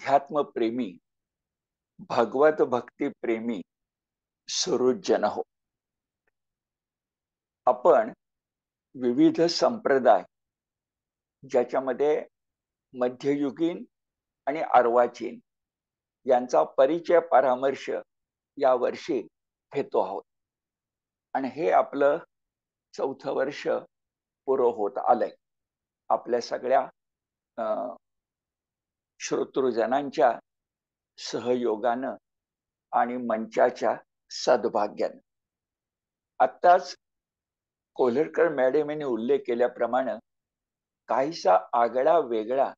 अध्यात्म प्रेमी, भगवत भक्ती प्रेमी सुहृदजन हो. आपण विविध संप्रदाय ज्याच्यामध्ये मध्ययुगीन आणि अर्वाचीन यांचा परिचय परामर्श या वर्षी घेतो आहोत आणि हे आपलं 4थं वर्ष पुरं होत आलंय. आपल्या सगळ्या श्रोतृजनांच्या सहयोगानं आणि मंचाच्या सद्भाग्यानं. आत्ताच कोल्हटकर मॅडम यांनी उल्लेख केल्याप्रमाणे काहीसा आगळा वेगळा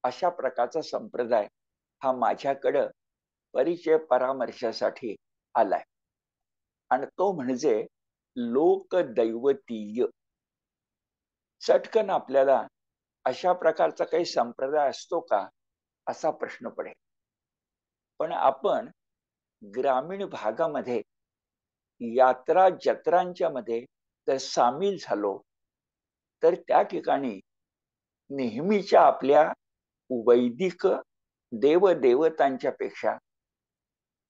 अशा प्रकारचा संप्रदाय हा माझ्याकडं परिचय परामर्शासाठी आलाय आणि तो म्हणजे लोकदैवतीय. चटकन आपल्याला अशा प्रकारचा काही संप्रदाय असतो का असा प्रश्न पडेल. पण आपण ग्रामीण भागामध्ये यात्रा जत्रांच्या मध्ये जर सामील झालो तर त्या ठिकाणी नेहमीच्या आपल्या वैदिक देवदेवतांच्या पेक्षा,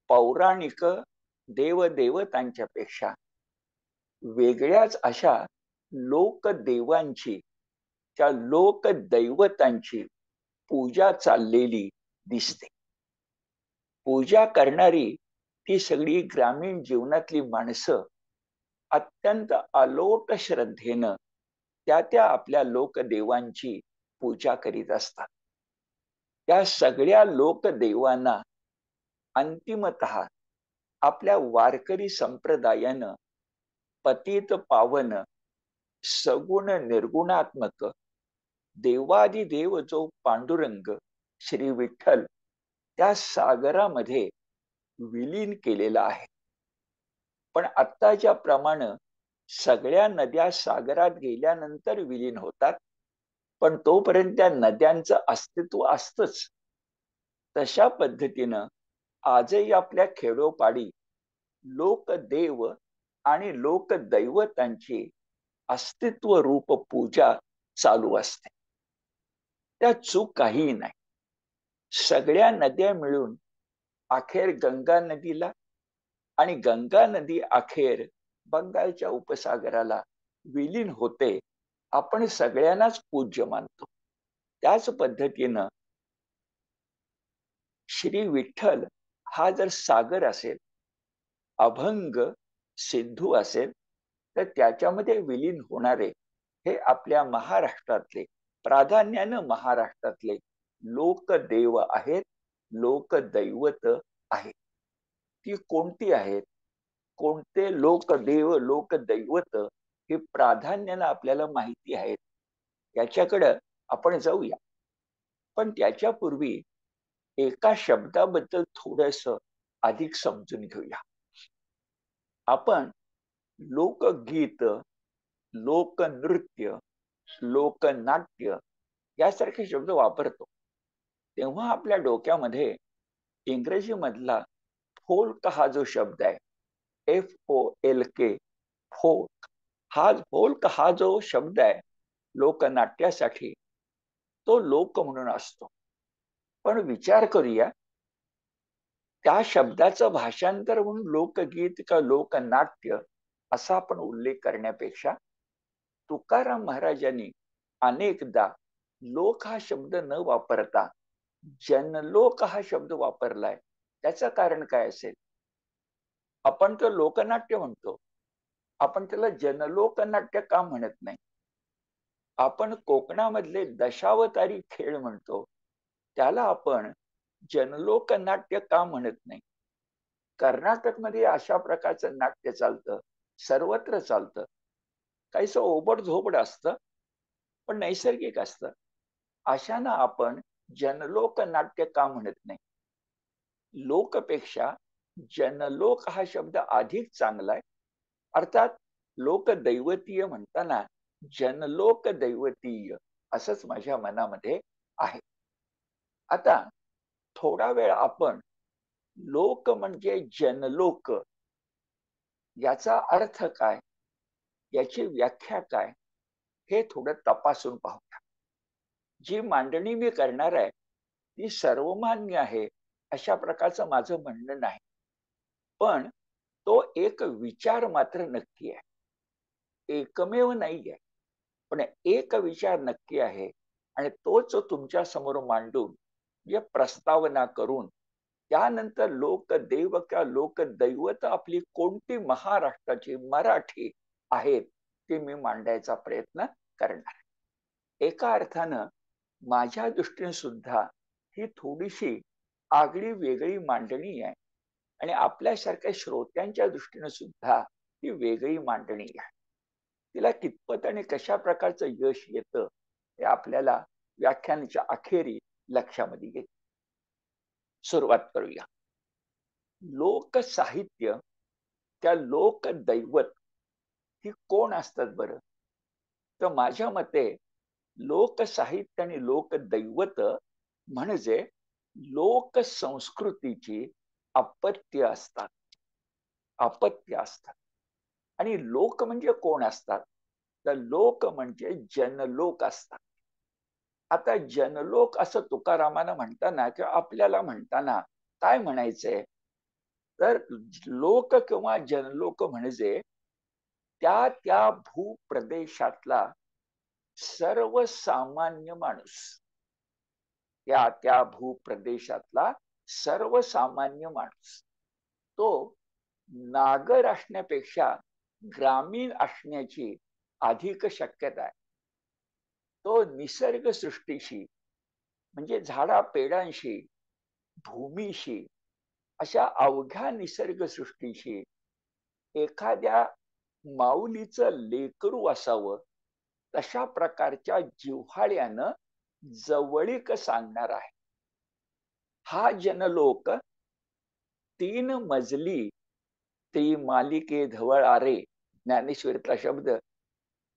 पौराणिक देवदेवतांच्या पेक्षा वेगळ्याच अशा लोकदेवांची, त्या लोकदैवतांची पूजा चाललेली दिसते. पूजा करणारी ती सगळी ग्रामीण जीवनातली माणसं अत्यंत अलोट श्रद्धेनं त्या आपल्या लोकदेवांची पूजा करीत असतात. त्या सगळ्या लोकदेवांना अंतिमतः आपल्या वारकरी संप्रदायानं पतित पावन, सगुण निर्गुणात्मक देवादिदेव जो पांडुरंग श्री विठ्ठल त्या सागरामध्ये विलीन केलेला आहे. पण आत्ताच्या प्रमाणे सगळ्या नद्या सागरात गेल्यानंतर विलीन होतात, पण तोपर्यंत त्या नद्यांचं अस्तित्व असतंच. तशा पद्धतीनं आजही आपल्या खेडोपाडी लोकदेव आणि लोकदैवतांची अस्तित्व रूप पूजा चालू असते. त्यात चूक काहीही नाही. सगळ्या नद्या मिळून अखेर गंगा नदीला आणि गंगा नदी अखेर बंगालच्या उपसागराला विलीन होते. आपण सगळ्यांनाच पूज्य मानतो. त्याच पद्धतीनं श्री विठ्ठल हा जर सागर असेल, अभंग सिंधू असेल, तर त्याच्यामध्ये विलीन होणारे हे आपल्या महाराष्ट्रातले, प्राधान्यानं महाराष्ट्रातले लोकदेव आहेत, लोकदैवत आहेत. ती कोणती आहेत, कोणते लोकदेव लोकदैवत हे प्राधान्यानं आपल्याला माहिती आहेत, याच्याकडं आपण जाऊया. पण त्याच्यापूर्वी एका शब्दाबद्दल थोडस अधिक समजून घेऊया. आपण लोकगीत, लोकनृत्य, लोकनाट्य यासारखे शब्द वापरतो तेव्हा आपल्या डोक्यामध्ये इंग्रजी मधला फोल्क हा जो शब्द आहे, FOLK, फोल्क हा जो शब्द आहे लोकनाट्यासाठी, तो लोक म्हणून असतो. पण विचार करूया, त्या शब्दाचं भाषांतर म्हणून लोकगीत का लोकनाट्य असा आपण उल्लेख करण्यापेक्षा तुकाराम महाराजांनी अनेकदा लोक हा शब्द न वापरता जनलोक हा शब्द वापरलाय. त्याचं कारण काय असेल? आपण तर लोकनाट्य म्हणतो, आपण त्याला जनलोकनाट्य का म्हणत नाही? आपण कोकणामधले दशावतारी खेळ म्हणतो, त्याला आपण जनलोकनाट्य का म्हणत नाही? कर्नाटकमध्ये अशा प्रकारचं नाट्य चालतं, सर्वत्र चालतं. काहीसं ओबड झोबड असतं, पण नैसर्गिक असतं. अशानं आपण जनलोकनाट्य का म्हणत नाही? लोकपेक्षा जनलोक हा शब्द अधिक चांगला आहे. अर्थात लोकदैवतीय म्हणताना जनलोक दैवतीय असंच माझ्या मनामध्ये आहे. आता थोडा वेळ आपण लोक म्हणजे जनलोक याचा अर्थ काय, याची व्याख्या काय, हे थोडं तपासून पाहूया. जी मांडणी मी करणार आहे ती सर्वमान्य आहे अशा प्रकारचं माझं म्हणणं नाही. पण तो एक विचार मात्र नक्की आहे. एकमेव नाहीये. पण एक विचार नक्की आहे आणि तोच तुमच्या समोर मांडून जे प्रस्तावना करून त्यानंतर लोकदेव किंवा लोकदैवत आपली कोणती महाराष्ट्राची मराठी आहेत ते मी मांडायचा प्रयत्न करणार. एका अर्थानं माझ्या दृष्टीने सुद्धा ही थोडीशी आगळी वेगळी मांडणी आहे आणि आपल्यासारख्या श्रोत्यांच्या दृष्टीने सुद्धा ही वेगळी मांडणी आहे. तिला कितपत आणि कशा प्रकारचं यश येतं हे आपल्याला व्याख्यानाच्या अखेरी लक्षामध्ये येईल. सुरुवात करूया. लोकसाहित्य त्या लोकदैवत ही कोण असतात बरं? तर माझ्या मते लोकसाहित्य आणि लोकदैवत म्हणजे लोकसंस्कृतीची अपत्य असतात. अपत्य असतात. आणि लोक म्हणजे कोण असतात? तर लोक म्हणजे जनलोक असतात. आता जनलोक असं तुकारामानं म्हणताना किंवा आपल्याला म्हणताना काय म्हणायचंय? तर लोक किंवा जनलोक म्हणजे त्या त्या भूप्रदेशातला सर्वसामान्य माणूस. त्या त्या भूप्रदेशातला सर्वसामान्य माणूस. तो नागर असण्यापेक्षा ग्रामीण असण्याची अधिक शक्यता आहे. तो निसर्ग सृष्टीशी म्हणजे झाडा पेडांशी, भूमीशी, अशा अवघ्या निसर्ग सृष्टीशी एखाद्या माऊलीचं लेकरू असावं तशा प्रकारच्या जिव्हाळ्यानं जवळीक सांगणार आहे. हा जनलोक 3 मजली ती मालिके धवळ आरे ज्ञानेश्वरीतला शब्द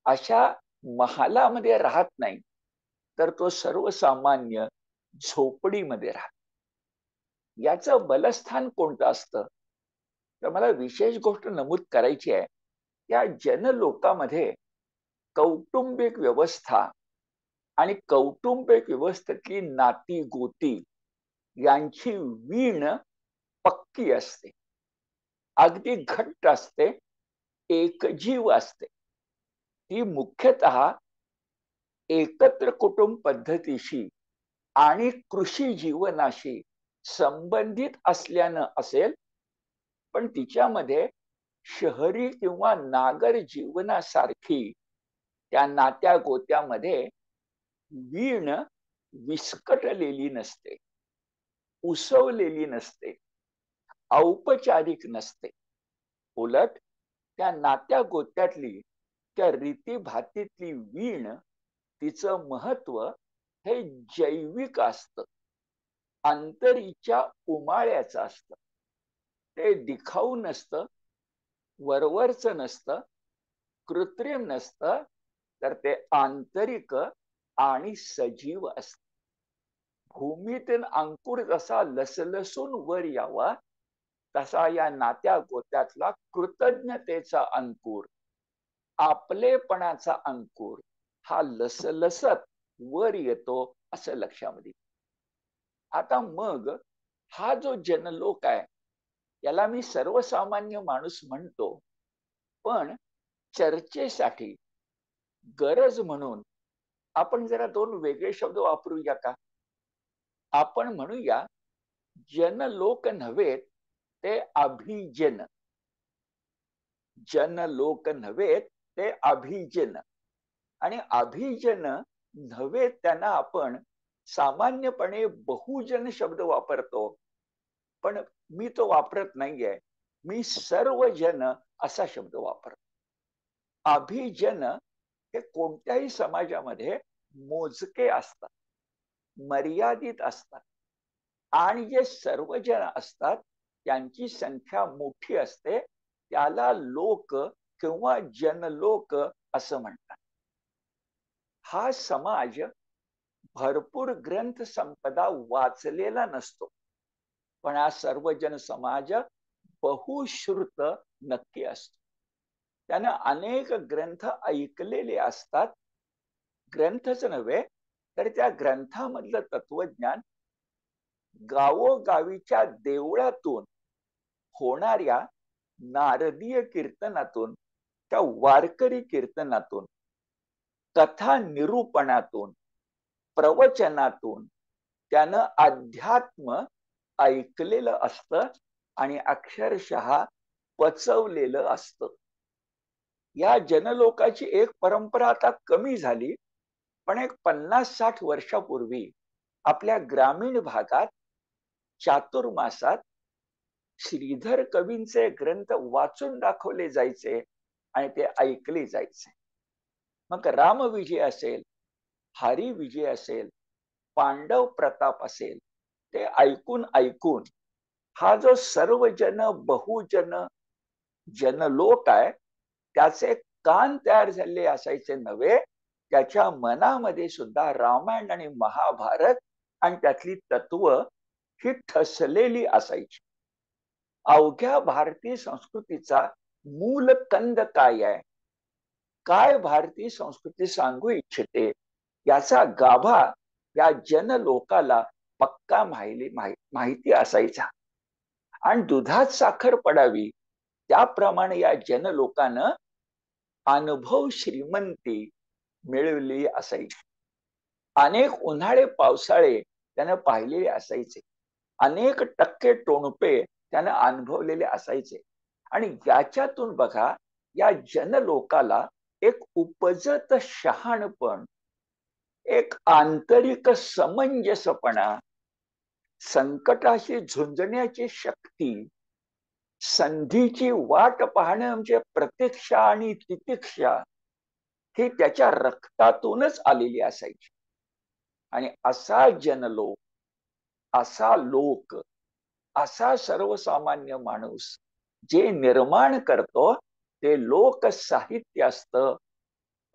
अशा महालामध्ये राहत नाही, तर तो सर्वसामान्य झोपडीमध्ये राहत. याचं बलस्थान कोणतं असतं? तर मला विशेष गोष्ट नमूद करायची आहे. या जनलोकामध्ये कौटुंबिक व्यवस्था आणि कौटुंबिक व्यवस्थेतली नाती गोती यांची वीण पक्की असते. अगदी घट्ट असते, एकजीव असते. ती मुख्यतः एकत्र कुटुंब पद्धतीशी आणि कृषी जीवनाशी संबंधित असल्यानं असेल, पण तिच्यामध्ये शहरी किंवा नागर जीवनासारखी त्या नात्या गोत्यामध्ये वीण विस्कटलेली नसते, उसवलेली नसते, औपचारिक नसते. उलट त्या नात्या गोत्यातली त्या रीतीभातीतली वीण तिचं महत्व हे जैविक असतं, अंतरीच्या उमाळ्याचं असतं. ते दिखाऊ नसतं, वरवरचं नसतं, कृत्रिम नसतं, तर ते आंतरिक आणि सजीव असतं. भूमीतून अंकुर जसा लसलसून वर यावा तसा या नात्या गोत्यातला कृतज्ञतेचा अंकुर, आपलेपणाचा अंकुर हा लसलसत वर येतो असं लक्षामध्ये. आता मग हा जो जनलोक आहे याला मी सर्वसामान्य माणूस म्हणतो, पण चर्चेसाठी गरज म्हणून आपण जरा 2 वेगळे शब्द वापरूया का? आपण म्हणूया जनलोक नव्हे ते अभिजन. जनलोक नव्हे ते अभिजन. आणि अभिजन नव्हे त्यांना आपण सामान्यपणे बहुजन शब्द वापरतो, पण मी तो वापरत नाहीये. मी सर्वजन असा शब्द वापरतो. अभिजन हे कोणत्याही समाजामध्ये मोजके असतात, मर्यादित असतात आणि जे सर्वजन असतात त्यांची संख्या मोठी असते, त्याला लोक किंवा जनलोक असं म्हणतात. हा समाज भरपूर ग्रंथ संपदा वाचलेला नसतो, पण हा सर्वजन समाज बहुश्रुत नक्की असतो. त्यानं अनेक ग्रंथ ऐकलेले असतात. ग्रंथच नव्हे तर त्या ग्रंथामधलं तत्वज्ञान गावोगावीच्या देवळातून होणाऱ्या नारदीय कीर्तनातून, त्या वारकरी कीर्तनातून, कथा निरूपणातून, प्रवचनातून त्यानं अध्यात्म ऐकलेलं असतं आणि अक्षरशः पचवलेलं असतं. या जनलोकाची एक परंपरा आता कमी झाली, पण एक 50-60 वर्षापूर्वी आपल्या ग्रामीण भागात चातुर्मासात श्रीधर कवींचे ग्रंथ वाचून दाखवले जायचे आणि ते ऐकले जायचे. मग रामविजय असेल, हरिविजय असेल, पांडव प्रताप असेल, ते ऐकून ऐकून हा जो सर्वजन बहुजन जनलोक आहे त्याचे कान तयार झाले असायचे नव्हे, त्याच्या मनामध्ये सुद्धा रामायण आणि महाभारत आणि त्यातली तत्व ही ठसलेली असायची. अवघ्या भारतीय संस्कृतीचा मूल कंद काय आहे, काय भारतीय संस्कृती सांगू इच्छिते, याचा गाभा या जनलोकाला पक्का माहिती असायचा. आणि दुधात साखर पडावी त्याप्रमाणे या जनलोकानं अनुभव श्रीमंती मिळवली असायची. अनेक उन्हाळे पावसाळे त्यानं पाहिलेले असायचे, अनेक टक्के टोणपे त्यानं अनुभवलेले असायचे. आणि याच्यातून बघा, या जनलोकाला एक उपजत शहाणपण, एक आंतरिक समंजसपणा, संकटाशी झुंजण्याची शक्ती, संधीची वाट पाहणं म्हणजे प्रतीक्षा आणि तितिक्षा, ही त्याच्या रक्तातूनच आलेली असायची. आणि असा जनलोक, असा लोक, असा सर्वसामान्य माणूस जे निर्माण करतो ते लोक साहित्य असतं.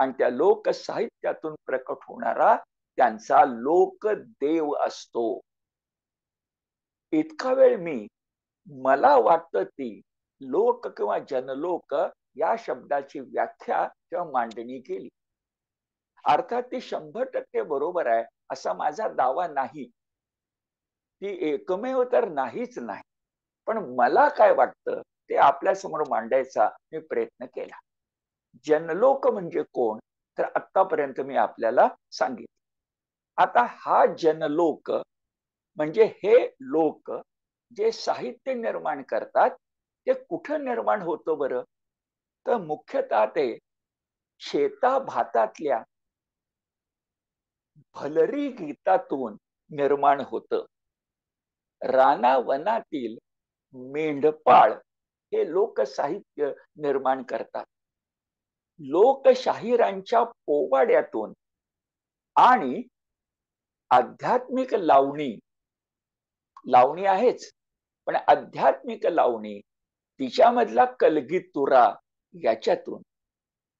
आणि त्या लोक साहित्यातून प्रकट होणारा त्यांचा लोकदेव असतो. इतका वेळ मला वाटतं ती लोक किंवा जनलोक या शब्दाची व्याख्या किंवा मांडणी केली. अर्थात ती 100% बरोबर आहे असा माझा दावा नाही, ती एकमेव तर नाहीच नाही. पण मला काय वाटतं ते आपल्या समोर मांडायचा मी प्रयत्न केला. जनलोक म्हणजे कोण, तर आतापर्यंत मी आपल्याला सांगितलं. आता हा जनलोक म्हणजे हे लोक जे साहित्य निर्माण करतात ते कुठं निर्माण होतं बरं, तर मुख्यतः ते शेता भातातल्या भलरी गीतातून निर्माण होतं. रानावनातील मेंढपाळ हे लोकसाहित्य निर्माण करतात. लोकशाहिरांच्या पोवाड्यातून आणि आध्यात्मिक लावणी आहेच, पण आध्यात्मिक लावणी, तिच्यामधला कलगीतुरा याच्यातून,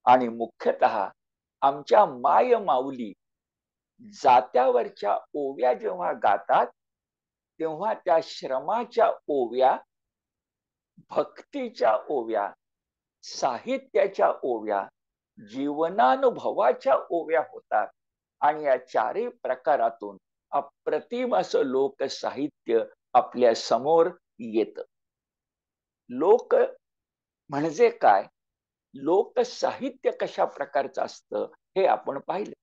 आणि मुख्यतः आमच्या माय माऊली जात्यावरच्या ओव्या जेव्हा गातात तेव्हा त्या श्रमाच्या ओव्या, भक्तीच्या ओव्या, साहित्याच्या ओव्या, जीवनानुभवाच्या ओव्या होतात. आणि या चारही प्रकारातून अप्रतिम असं लोकसाहित्य आपल्या समोर येतं. लोक म्हणजे काय, लोकसाहित्य कशा प्रकारचं असतं हे आपण पाहिलं.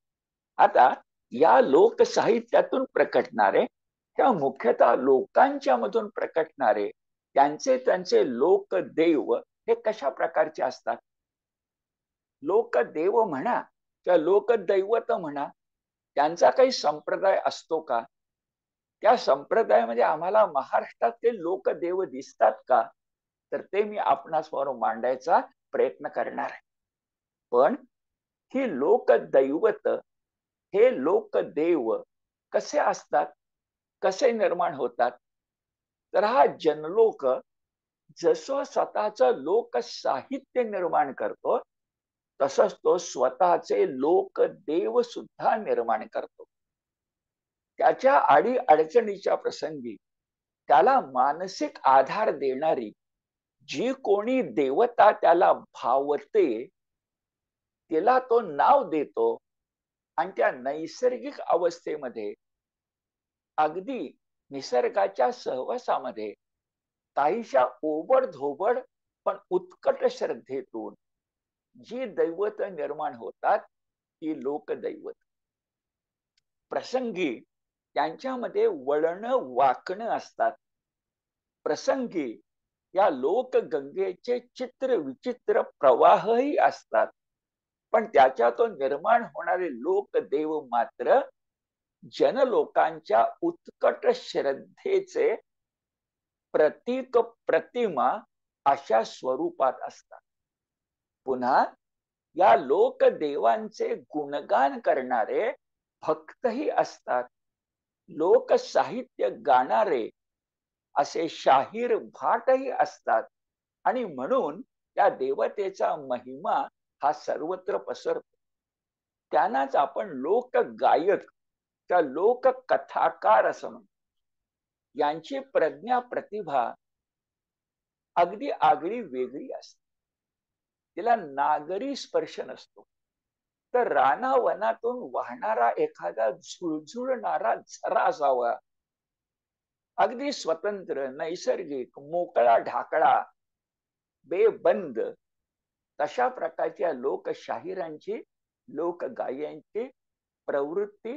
आता या लोकसाहित्यातून प्रकटणारे किंवा मुख्यतः लोकांच्या मधून प्रकटणारे त्यांचे लोकदेव हे कशा प्रकारचे असतात. लोकदेव म्हणा किंवा लोकदैवत म्हणा, त्यांचा काही संप्रदाय असतो का, त्या संप्रदायामध्ये आम्हाला महाराष्ट्रातले लोकदेव दिसतात का, तर ते मी आपणासमोर मांडायचा प्रयत्न करणार आहे. पण ही लोकदैवत, हे लोकदेव कसे असतात, कसे निर्माण होतात, तर हा जनलोक जसं स्वतःचं लोकसाहित्य निर्माण करतो तसंच तो स्वतःचे लोकदेव सुद्धा निर्माण करतो. त्याच्या आडी अडचणीच्या प्रसंगी त्याला मानसिक आधार देणारी जी कोणी देवता त्याला भावते तिला तो नाव देतो. आणि त्या नैसर्गिक अवस्थेमध्ये अगदी निसर्गाच्या सहवासामध्ये काहीशा ओबडधोबड पण उत्कट श्रद्धेतून जी दैवत निर्माण होतात ती लोकदैवत. प्रसंगी त्यांच्यामध्ये वळण वाकणं असतात. प्रसंगी या लोकगंगेचे चित्र विचित्र प्रवाहही असतात. पण त्याच्यातून निर्माण होणारे लोकदेव मात्र जनलोकांच्या उत्कट श्रद्धेचे प्रतीक प्रतिमा अशा स्वरूपात असतात. पुन्हा या लोकदेवांचे गुणगान करणारे भक्तही असतात. लोकसाहित्य गाणारे असे शाहीर भाटही असतात. आणि म्हणून त्या देवतेचा महिमा हा सर्वत्र पसरतो. त्यांनाच आपण लोकगायक त्या लोककथाकार असं म्हणतो. यांची प्रज्ञा प्रतिभा अगदी आगळी वेगळी असते. तिला नागरी स्पर्श नसतो. तर रानावनातून वाहणारा एखादा झुळझुळणारा झरा असावा. अगदी स्वतंत्र, नैसर्गिक, मोकळा ढाकळा, बेबंद तशा प्रकारच्या लोकशाहिरांची, लोकगायांची प्रवृत्ती,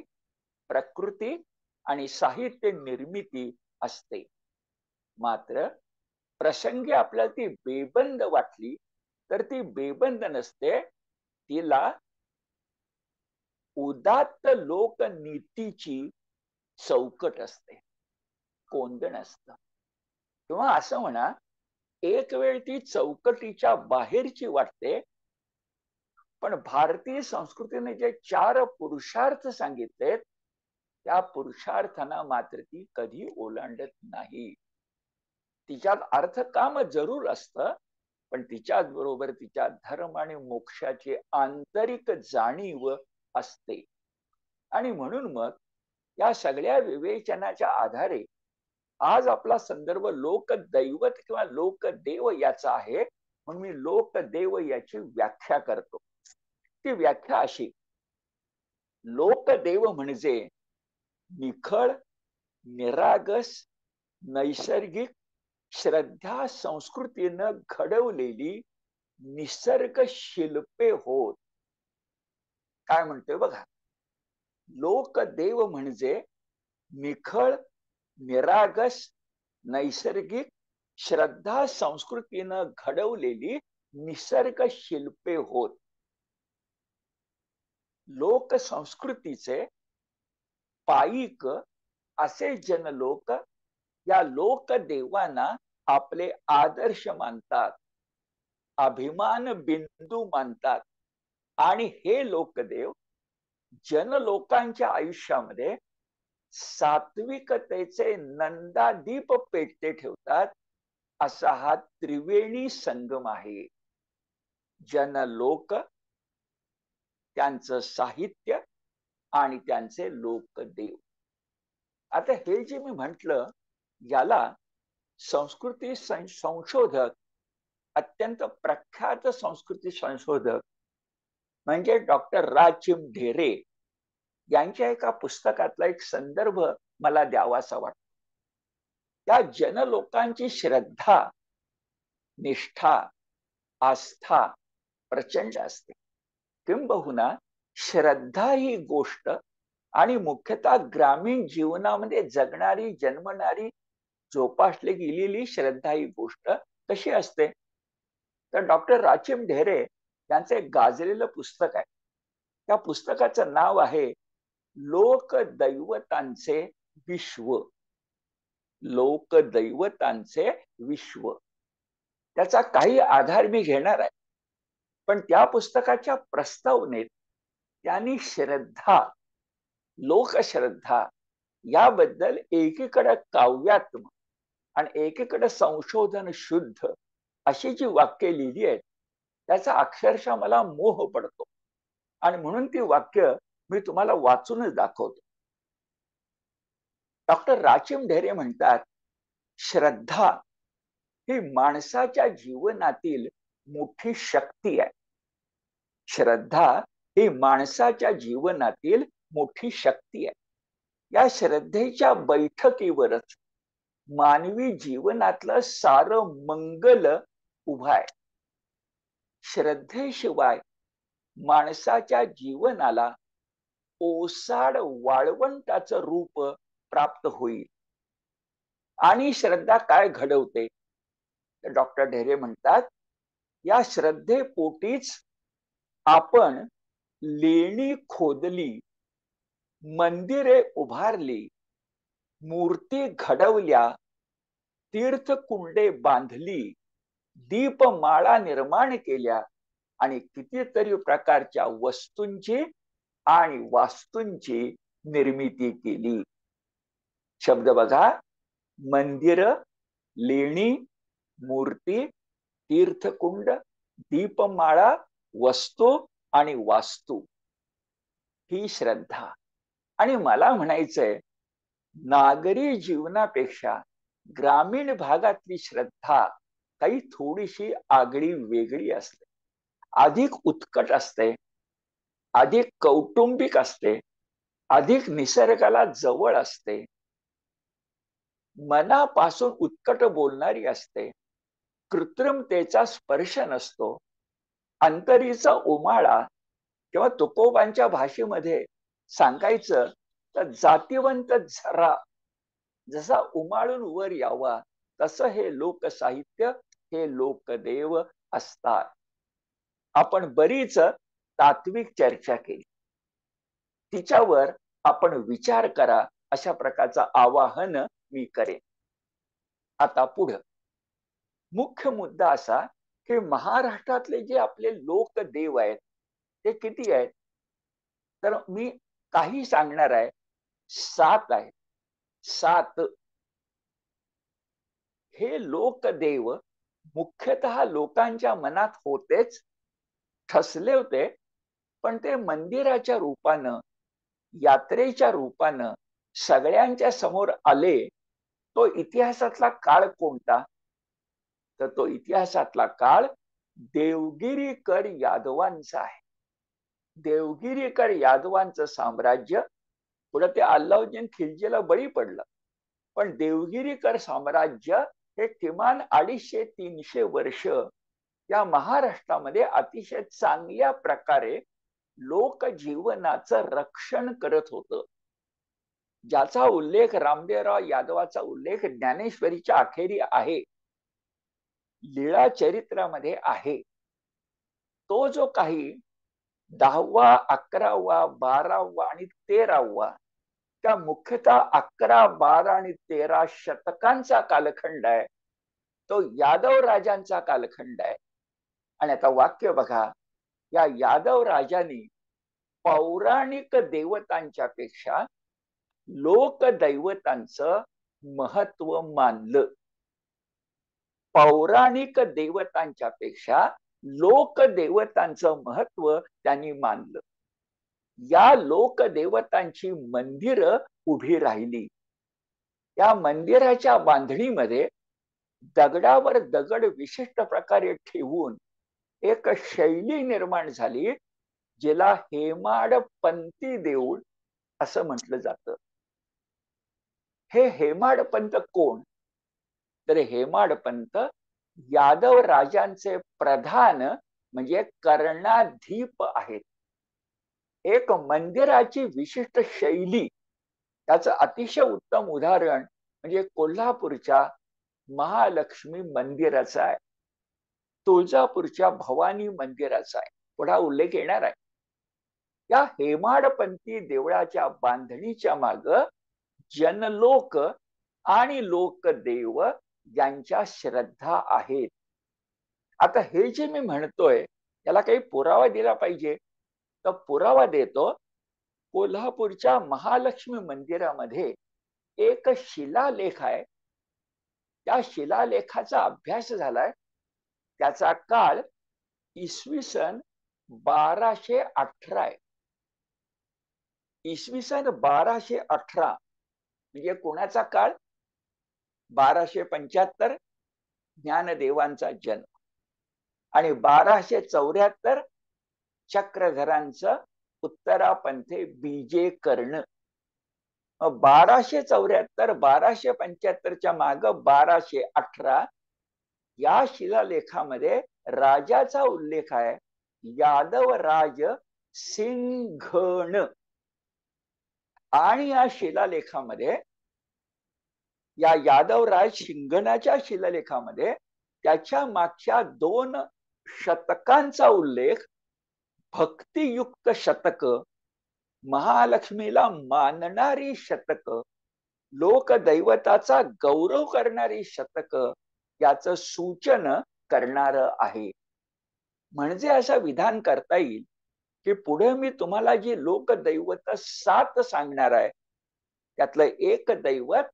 प्रकृती आणि साहित्य निर्मिती असते. मात्र प्रसंगी आपल्याला ती बेबंद वाटली तर ती बेबंद नसते. तिला उदात्त लोकनीतीची चौकट असते, कोंदण असतं. किंवा असं म्हणा, एक वेळ ती चौकटीच्या बाहेरची वाटते. पण भारतीय संस्कृतीने जे 4 पुरुषार्थ सांगितलेत त्या पुरुषार्थांना मात्र ती कधी ओलांडत नाही. तिच्यात अर्थ काम जरूर असतं, पण तिच्याच बरोबर तिच्या धर्म आणि मोक्षाची आंतरिक जाणीव असते. आणि म्हणून मग या सगळ्या विवेचनाच्या आधारे आज आपला संदर्भ लोकदैवत किंवा लोकदेव याचा आहे. म्हणून मी लोकदेव याची व्याख्या करतो. ती व्याख्या अशी: लोकदेव म्हणजे निखळ, निरागस, नैसर्गिक, श्रद्धा संस्कृतीनं घडवलेली निसर्ग शिल्पे होत. काय म्हणतोय बघा, लोकदेव म्हणजे निखळ, निरागस, नैसर्गिक, श्रद्धा संस्कृतीनं घडवलेली निसर्ग शिल्पे होत. लोक संस्कृतीचे पायिक असे जनलोक या लोकदेवांना आपले आदर्श मानतात, अभिमान बिंदू मानतात. आणि हे लोकदेव जनलोकांच्या आयुष्यामध्ये सात्विकतेचे नंदादीप पेटते ठेवतात. असा हा त्रिवेणी संगम आहे. जनलोक, त्यांचं साहित्य आणि त्यांचे लोकदेव. आता हे जे मी म्हटलं, याला संस्कृती संशोधक, अत्यंत प्रख्यात संस्कृती संशोधक म्हणजे डॉक्टर राचिम ढेरे यांच्या एका पुस्तकातला एक संदर्भ मला द्यावासा वाटतो. त्या जनलोकांची श्रद्धा, निष्ठा, आस्था प्रचंड असते. किंबहुना श्रद्धा ही गोष्ट आणि मुख्यतः ग्रामीण जीवनामध्ये जगणारी, जन्मणारी, जोपासली गेलेली श्रद्धा ही गोष्ट कशी असते. तर डॉक्टर राचिम ढेरे यांचं एक गाजलेलं पुस्तक आहे. त्या पुस्तकाचं नाव आहे लोकदैवतांचे विश्व. लोकदैवतांचे विश्व. त्याचा काही आधार मी घेणार आहे. पण त्या पुस्तकाच्या प्रस्तावनेत त्यांनी श्रद्धा, लोकश्रद्धा याबद्दल एकीकडे काव्यात्मक आणि एकीकडे संशोधन शुद्ध अशी जी वाक्य लिहिली आहेत त्याचा अक्षरशः मला मोह पडतो. आणि म्हणून ती वाक्य मी तुम्हाला वाचूनच दाखवतो. डॉक्टर राचिम ढेरे म्हणतात, श्रद्धा ही माणसाच्या जीवनातील मोठी शक्ती आहे. श्रद्धा ही माणसाच्या जीवनातील मोठी शक्ती आहे. या श्रद्धेच्या बैठकीवरच मानवी जीवनातलं सारं मंगल उभं आहे. श्रद्धेशिवाय माणसाच्या जीवनाला ओसाड वाळवंटाचं रूप प्राप्त होईल. आणि श्रद्धा काय घडवते? डॉक्टर ढेरे म्हणतात, या श्रद्धेपोटीच आपण लेणी खोदली, मंदिरे उभारली, मूर्ती घडवल्या, तीर्थकुंडे बांधली, दीपमाळा निर्माण केल्या आणि कितीतरी प्रकारच्या वस्तूंची आणि वास्तूंची निर्मिती केली. शब्द बघा, मंदिर, लेणी, मूर्ती, तीर्थकुंड, दीपमाळा, वस्तू आणि वास्तू, ही श्रद्धा. आणि मला म्हणायचंय, नागरी जीवनापेक्षा ग्रामीण भागातली श्रद्धा काही थोडीशी आगळी वेगळी असते, अधिक उत्कट असते, अधिक कौटुंबिक असते, अधिक निसर्गाला जवळ असते, मनापासून उत्कट बोलणारी असते, कृत्रिमतेचा स्पर्श नसतो, अंतरीचा उमाळा किंवा तुकोबांच्या भाषेमध्ये सांगायचं तर जातिवंत झरा जसा उमाळून वर यावा तसं हे लोकसाहित्य, हे लोकदेव असतात. आपण बरीच तात्विक चर्चा केली, तिच्यावर आपण विचार करा, अशा प्रकारचं आवाहन मी करेन. आता पुढं मुख्य मुद्दा असा की महाराष्ट्रातले जे आपले लोकदेव आहेत ते किती आहेत? तर मी काही सांगणार आहे, 7 आहेत. 7 हे लोकदेव मुख्यतः लोकांच्या मनात होतेच, ठसले होते, पण ते मंदिराच्या रूपानं, यात्रेच्या रूपानं सगळ्यांच्या समोर आले. तो इतिहासातला काळ कोणता? तर तो इतिहासातला काळ देवगिरीकर यादवांचा आहे. देवगिरीकर यादवांचं साम्राज्य, पुढे ते अल्लाउद्दीन खिलजीला बळी पडलं, पण देवगिरीकर साम्राज्य हे किमान 250-300 वर्ष या महाराष्ट्रामध्ये अतिशय चांगल्या प्रकारे लोकजीवनाचं रक्षण करत होतं, ज्याचा उल्लेख रामदेवराव यादवाचा उल्लेख ज्ञानेश्वरीच्या अखेरी आहे, लीळा चरित्रामध्ये आहे. तो जो काही 10वा, 11वा, 12वा आणि 13वा, त्या मुख्यतः 11, 12 आणि 13 शतकांचा कालखंड आहे, तो यादव राजांचा कालखंड आहे. आणि आता वाक्य बघा, या यादव राजांनी पौराणिक देवतांच्या पेक्षा लोकदैवतांचं महत्व मानलं. पौराणिक देवतांच्या पेक्षा लोकदेवतांचं महत्व त्यांनी मानलं. या लोकदेवतांची मंदिरं उभी राहिली. या मंदिराच्या बांधणीमध्ये दगडावर दगड विशिष्ट प्रकारे ठेवून एक शैली निर्माण झाली, जिला हेमाडपंती देऊळ असं म्हटलं जातं. हे हेमाडपंत कोण? तर हेमाडपंत यादव राजांचे प्रधान म्हणजे कर्णाधीप आहेत. एक मंदिराची विशिष्ट शैली, त्याचं अतिशय उत्तम उदाहरण म्हणजे कोल्हापूरच्या महालक्ष्मी मंदिराचा आहे, तुळजापूरच्या भवानी मंदिराचा आहे, पुढा उल्लेख येणार आहे. या हेमाडपंती देवळाच्या बांधणीच्या माग जनलोक आणि लोकदेव यांच्या श्रद्धा आहेत. आता हे जे मी म्हणतोय त्याला काही पुरावा दिला पाहिजे, तर पुरावा देतो. कोल्हापूरच्या महालक्ष्मी मंदिरामध्ये एक शिलालेख आहे, त्या शिलालेखाचा अभ्यास झालाय. त्याचा काळ इसवी सन 1218 आहे. इसवी सन 1218 म्हणजे कोणाचा काळ? 1275 ज्ञानदेवांचा जन्म आणि 1274 चक्रधरांचं उत्तरापंथे बीजे कर्ण. 1274 1275च्या माग 1218 या शिलालेखामध्ये राजाचा उल्लेख आहे, यादव राज सिंघण. आणि या शिलालेखामध्ये, या यादवराज सिंघणाच्या शिलालेखामध्ये त्याच्या मागच्या 2 शतकांचा उल्लेख, भक्तियुक्त शतक, महालक्ष्मीला मानणारी शतक, लोकदैवताचा गौरव करणारी शतक याचं सूचन करणार आहे. म्हणजे असं विधान करता येईल की पुढे मी तुम्हाला जी लोकदैवत 7 सांगणार आहे, त्यातलं एक दैवत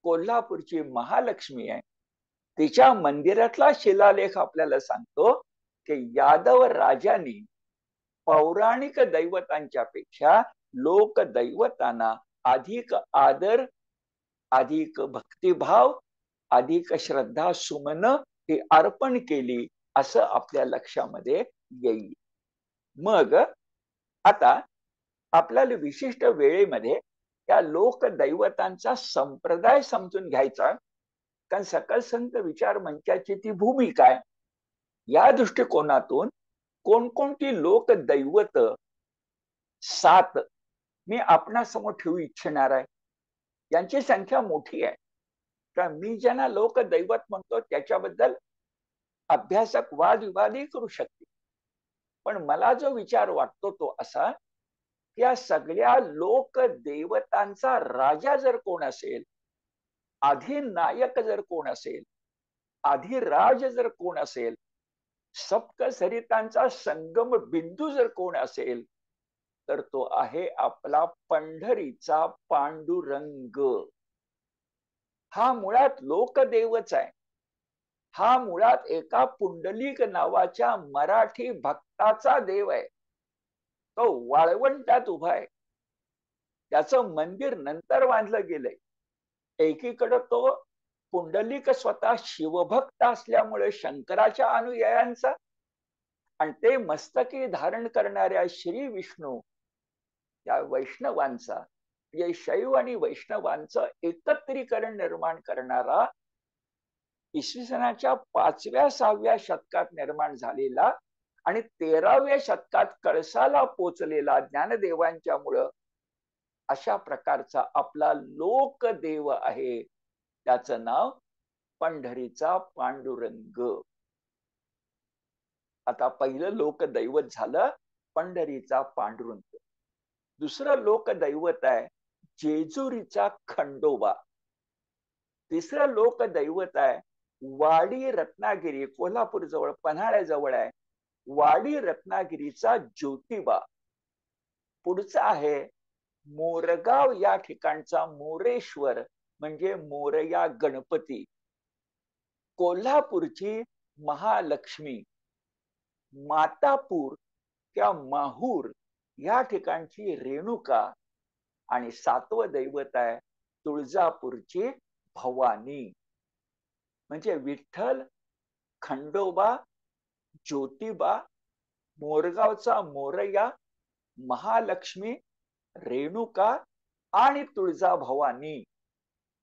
कोल्हापूरची महालक्ष्मी आहे. तिच्या मंदिरातला शिलालेख आपल्याला सांगतो की यादव राजांनी पौराणिक दैवतांच्या पेक्षा लोकदैवतांना अधिक आदर, अधिक भक्तिभाव, अधिक श्रद्धा सुमन ही अर्पण केली असं आपल्या लक्षामध्ये येईल. मग आता आपल्याला विशिष्ट वेळेमध्ये त्या लोकदैवतांचा संप्रदाय समजून घ्यायचा, कारण सकल संत विचार मंचाची ती भूमिका आहे. या दृष्टिकोनातून कोणकोणती लोकदैवत 7 मी आपणासमोर ठेवू इच्छिणार आहे. यांची संख्या मोठी आहे, तर मी ज्यांना लोकदैवत म्हणतो त्याच्याबद्दल अभ्यासक वादविवादही करू शकते. पण मला जो विचार वाटतो तो असा, या सगळ्या लोकदेवतांचा राजा जर कोण असेल, अधिनायक जर कोण असेल, अधिराज जर कोण असेल, सप्तसरितांचा संगम बिंदू जर कोण असेल, तर तो आहे आपला पंढरीचा पांडुरंग. हा मुळात लोकदेवच आहे. हा मुळात एका पुंडलिक नावाच्या मराठी भक्ताचा देव आहे. तो वाळवंटात उभा आहे. त्याचं मंदिर नंतर बांधलं गेलंय. एकीकडे तो पुंडलिक स्वतः शिवभक्त असल्यामुळे शंकराच्या अनुयायांचा, आणि ते मस्तकी धारण करणाऱ्या श्री विष्णू या वैष्णवांचा, म्हणजे शैव आणि वैष्णवांचं एकत्रीकरण निर्माण करणारा, इसवी सनाच्या 5व्या-6व्या शतकात निर्माण झालेला आणि 13व्या शतकात कळसाला पोचलेला ज्ञानदेवांच्या मुळे अशा प्रकारचा आपला लोकदेव आहे. त्याचं नाव पंढरीचा पांडुरंग. आता पहिलं लोकदैवत झालं पंढरीचा पांडुरंग. दुसरं लोकदैवत आहे जेजुरीचा खंडोबा. तिसरं लोकदैवत आहे वाडी रत्नागिरी, कोल्हापूर जवळ पन्हाळ्याजवळ आहे, वाडी रत्नागिरीचा ज्योतिबा. पुढचा आहे मोरगाव या ठिकाणचा मोरेश्वर, म्हणजे मोरया गणपती. कोल्हापूरची महालक्ष्मी, मातापूर त्या माहूर या ठिकाणची रेणुका, आणि 7वं दैवत आहे तुळजापूरची भवानी. म्हणजे विठ्ठल, खंडोबा, ज्योतिबा, मोरगावचा मोरया, महालक्ष्मी, रेणुका आणि तुळजा भवानी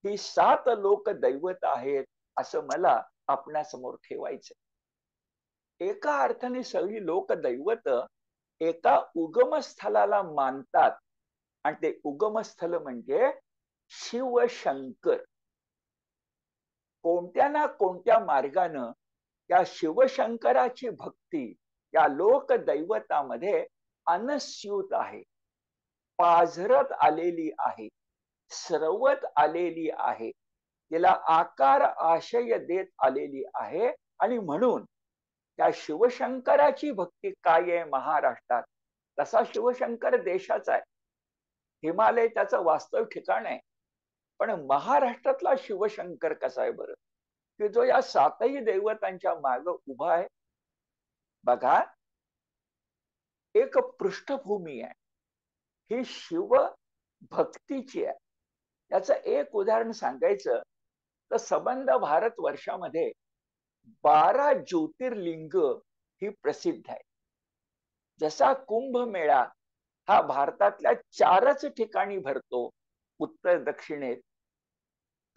ही 7 लोकदैवत आहेत असं मला आपणासमोर ठेवायचं. एका अर्थाने सगळी लोकदैवत एका उगमस्थळाला मानतात, आणि ते उगमस्थळ म्हणजे शिवशंकर. कोणत्या ना कोणत्या मार्गानं त्या शिवशंकराची भक्ती या लोकदैवतामध्ये अनस्यूत आहे, पाझरत आलेली आहे, स्रवत आलेली आहे, तिला आकार आशय देत आलेली आहे. आणि म्हणून त्या शिवशंकराची भक्ती काय आहे महाराष्ट्रात, तसा शिवशंकर देशाचा आहे. हिमालय त्याचं वास्तव ठिकाण आहे. पण महाराष्ट्रातला शिवशंकर कसा आहे बरं, की जो या 7ही दैवतांच्या माग उभा आहे. बघा, एक पृष्ठभूमी आहे ही शिव भक्तीची आहे. याचं एक उदाहरण सांगायचं तर संबंध भारत वर्षामध्ये 12 ज्योतिर्लिंग ही प्रसिद्ध आहे. जसा कुंभमेळा हा भारतातल्या 4च ठिकाणी भरतो, उत्तर दक्षिणेत,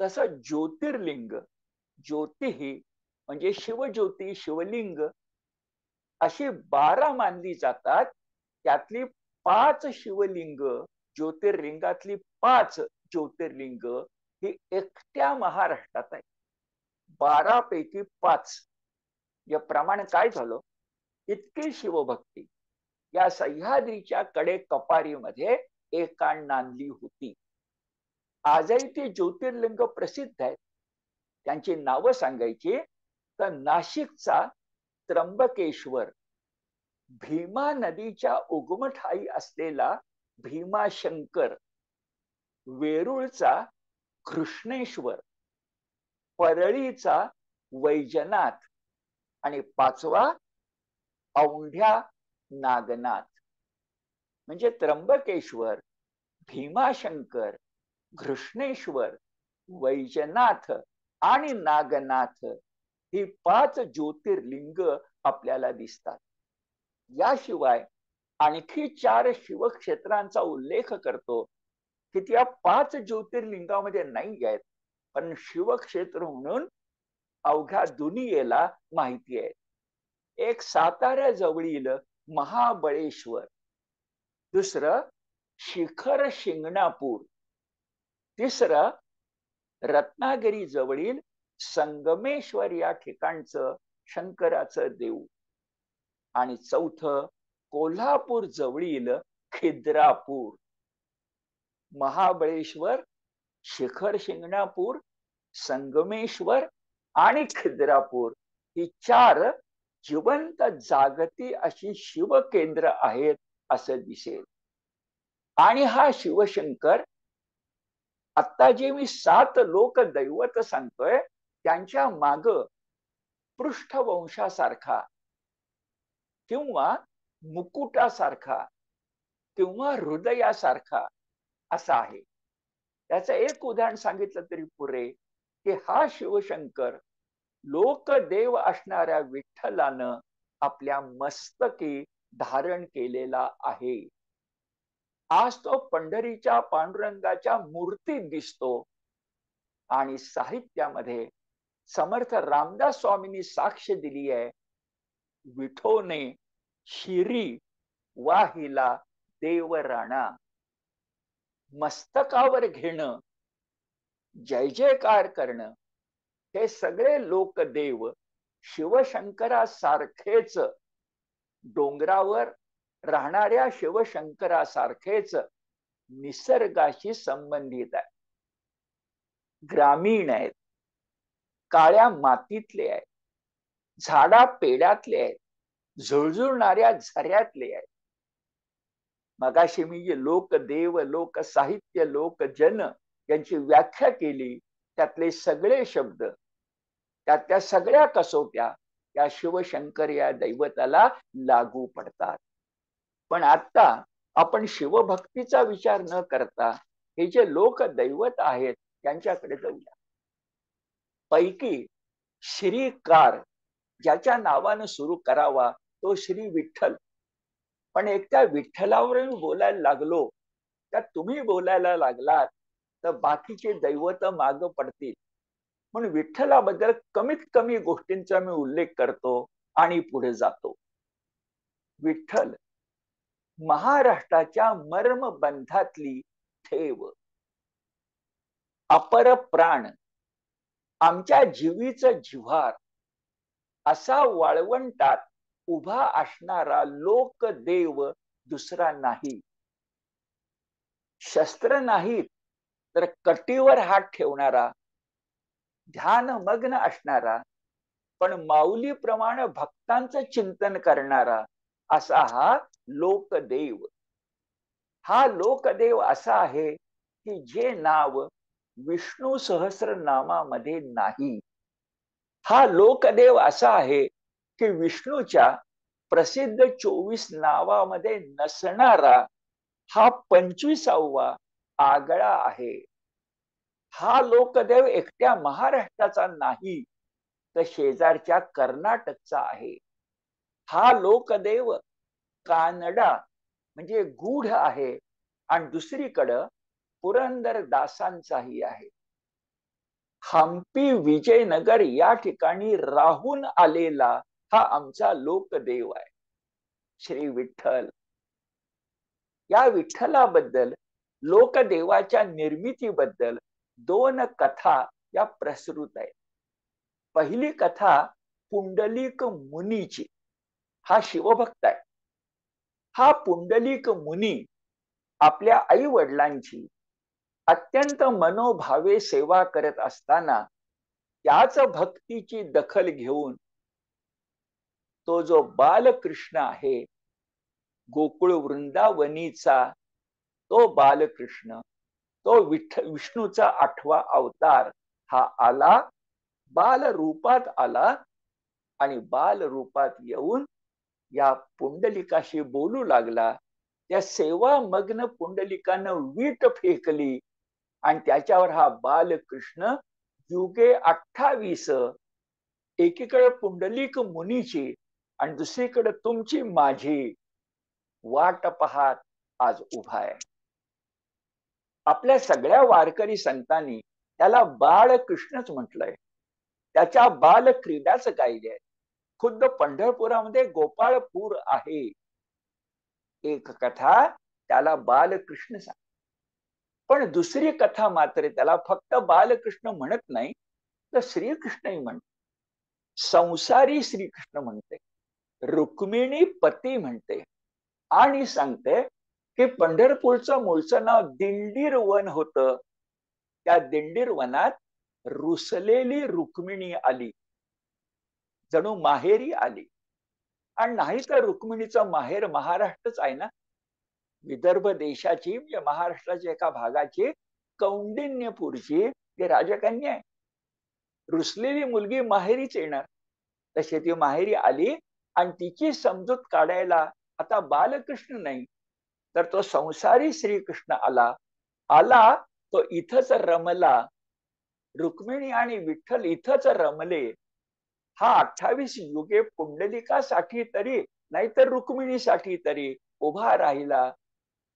तसं ज्योतिर्लिंग, ज्योती ही म्हणजे शिवज्योती, शिवलिंग अशी 12 मानली जातात. त्यातली 5 शिवलिंग, ज्योतिर्लिंगातली 5 ज्योतिर्लिंग ही एकट्या महाराष्ट्रात आहे. 12 पैकी 5. या प्रमाणे काय झालं, इतकी शिवभक्ती या सह्याद्रीच्या कडे कपारीमध्ये एकाण नांदली होती. आजही ती ज्योतिर्लिंग प्रसिद्ध आहेत. त्यांची नावं सांगायची तर नाशिकचा त्र्यंबकेश्वर, भीमा नदीच्या उगमठायी असलेला भीमाशंकर, वेरूळचा कृष्णेश्वर, परळीचा वैजनाथ आणि 5वा औंढ्या नागनाथ. म्हणजे त्र्यंबकेश्वर, भीमाशंकर, कृष्णेश्वर, वैजनाथ आणि नागनाथ ही 5 ज्योतिर्लिंग आपल्याला दिसतात. याशिवाय आणखी 4 शिवक्षेत्रांचा उल्लेख करतो की त्या 5 ज्योतिर्लिंगामध्ये नाही आहेत, पण शिवक्षेत्र म्हणून अवघ्या दुनियेला माहिती आहे. एक साताऱ्या जवळील महाबळेश्वर, दुसरं शिखर शिंगणापूर, तिसरं रत्नागिरी जवळील संगमेश्वर या ठिकाणचं शंकराचं देऊळ, आणि चौथं कोल्हापूर जवळील खिद्रापूर. महाबळेश्वर, शिखर शिंगणापूर, संगमेश्वर आणि खिद्रापूर ही 4 जिवंत जागती अशी शिवकेंद्र आहेत असं दिसेल. आणि हा शिवशंकर आता जे मी 7 लोक दैवत सांगतोय त्यांच्या माग पृष्ठवंशासारखा किंवा मुकुटासारखा किंवा हृदयासारखा असा आहे. त्याचं एक उदाहरण सांगितलं तरी पुरे की हा शिवशंकर लोकदेव असणाऱ्या विठ्ठलानं आपल्या मस्तकी धारण केलेला आहे. आज तो पंढरीच्या पांडुरंगाच्या मूर्तीत दिसतो. आणि साहित्यामध्ये समर्थ रामदास स्वामींनी साक्ष दिली आहे, विठोने शिरी वाहिला देवराणा. मस्तकावर घेणं, जय जयकार करणं, हे सगळे लोकदेव शिवशंकरासारखेच, डोंगरावर राहणाऱ्या शिवशंकरासारखेच निसर्गाशी संबंधित आहे. ग्रामीण आहेत, काळ्या मातीतले आहेत, झाडा पेड्यातले आहेत, झुळझुळणाऱ्या झऱ्यातले आहेत. मगाशी मी जे लोकदेव, लोकसाहित्य, लोकजन यांची व्याख्या केली, त्यातले सगळे शब्द, त्यातल्या सगळ्या कसोट्या या शिवशंकर या दैवताला लागू पडतात. पण आता आपण शिवभक्तीचा विचार न करता हे जे लोक दैवत आहेत त्यांच्याकडे जाऊया. पैकी श्रीकार ज्याच्या नावानं सुरू करावा तो श्री विठ्ठल. पण एक त्या विठ्ठलावर मी बोलायला लागलो, त्या तुम्ही बोलायला लागलात तर बाकीचे दैवत माग पडतील. म्हणून विठ्ठलाबद्दल कमीत कमी गोष्टींचा मी उल्लेख करतो आणि पुढे जातो. विठ्ठल महाराष्ट्राच्या मर्मबंधातली ठेव, अपर प्राण, आमच्या जीवीचं जिव्हार, असा वाळवंटात उभा असणारा लोकदेव दुसरा नाही. शस्त्र नाहीत तर कटीवर हात ठेवणारा, ध्यानमग्न असणारा, पण माऊलीप्रमाणे भक्तांचं चिंतन करणारा असा हा लोकदेव. हा लोकदेव असा आहे की जे नाव विष्णू सहस्रनामामध्ये नाही. हा लोकदेव असा आहे की विष्णूच्या प्रसिद्ध 24 नावामध्ये नसणारा हा 25वा आगळा आहे. हा लोकदेव एकट्या महाराष्ट्राचा नाही तर शेजारच्या कर्नाटकचा आहे. हा लोकदेव कानडा म्हणजे गूढ आहे, आणि दुसरीकडं पुरंदरदासांचाही आहे. हम्पी विजयनगर या ठिकाणी राहून आलेला हा आमचा लोकदेव आहे, श्री विठ्ठल. या विठ्ठलाबद्दल, लोकदेवाच्या निर्मितीबद्दल 2 कथा या प्रसृत आहेत. पहिली कथा पुंडलिक मुनीची. हा शिवभक्त आहे. हा पुंडलिक मुनी आपल्या आई वडिलांची अत्यंत मनोभावे सेवा करत असताना त्याच भक्तीची दखल घेऊन तो जो बालकृष्ण आहे, गोकुळ वृंदावनीचा तो बालकृष्ण, तो विष्णूचा 8वा अवतार हा आला, बाल रूपात आला आणि बाल रूपात येऊन या पुंडलिकाशी बोलू लागला. त्या सेवा मग्न पुंडलिकानं वीट फेकली आणि त्याच्यावर हा बालकृष्ण युगे 28 एकीकडे पुंडलिक मुनीची आणि दुसरीकडे तुमची माझी वाट पाहत आज उभा आहे. आपल्या सगळ्या वारकरी संतांनी त्याला बाळकृष्णच म्हटलंय. त्याच्या बाल क्रीडाच गायले. खुद्द पंढरपुरामध्ये गोपाळपूर आहे. एक कथा त्याला बालकृष्ण सांग, पण दुसरी कथा मात्र त्याला फक्त बालकृष्ण म्हणत नाही, तर श्रीकृष्णही म्हणते. संसारी श्रीकृष्ण म्हणते, रुक्मिणी पती म्हणते आणि सांगते की पंढरपूरचं मूळचं नाव दिंडीर वन होतं. त्या दिंडीर वनात रुसलेली रुक्मिणी आली, जणू माहेरी आली. आणि नाही तर रुक्मिणीचं माहेर महाराष्ट्रच आहे ना. विदर्भ देशाची म्हणजे महाराष्ट्राच्या एका भागाची कौंडिन्यपूरची ती राजकन्या आहे. रुसलेली मुलगी माहेरीच येणार. तशी ती माहेरी आली आणि तिची समजूत काढायला आता बालकृष्ण नाही, तर तो संसारी श्रीकृष्ण आला. तो इथंच रमला. रुक्मिणी आणि विठ्ठल इथंच रमले. हा 28 युगे पुंडलिकासाठी तरी नाहीतर रुक्मिणीसाठी तरी उभा राहिला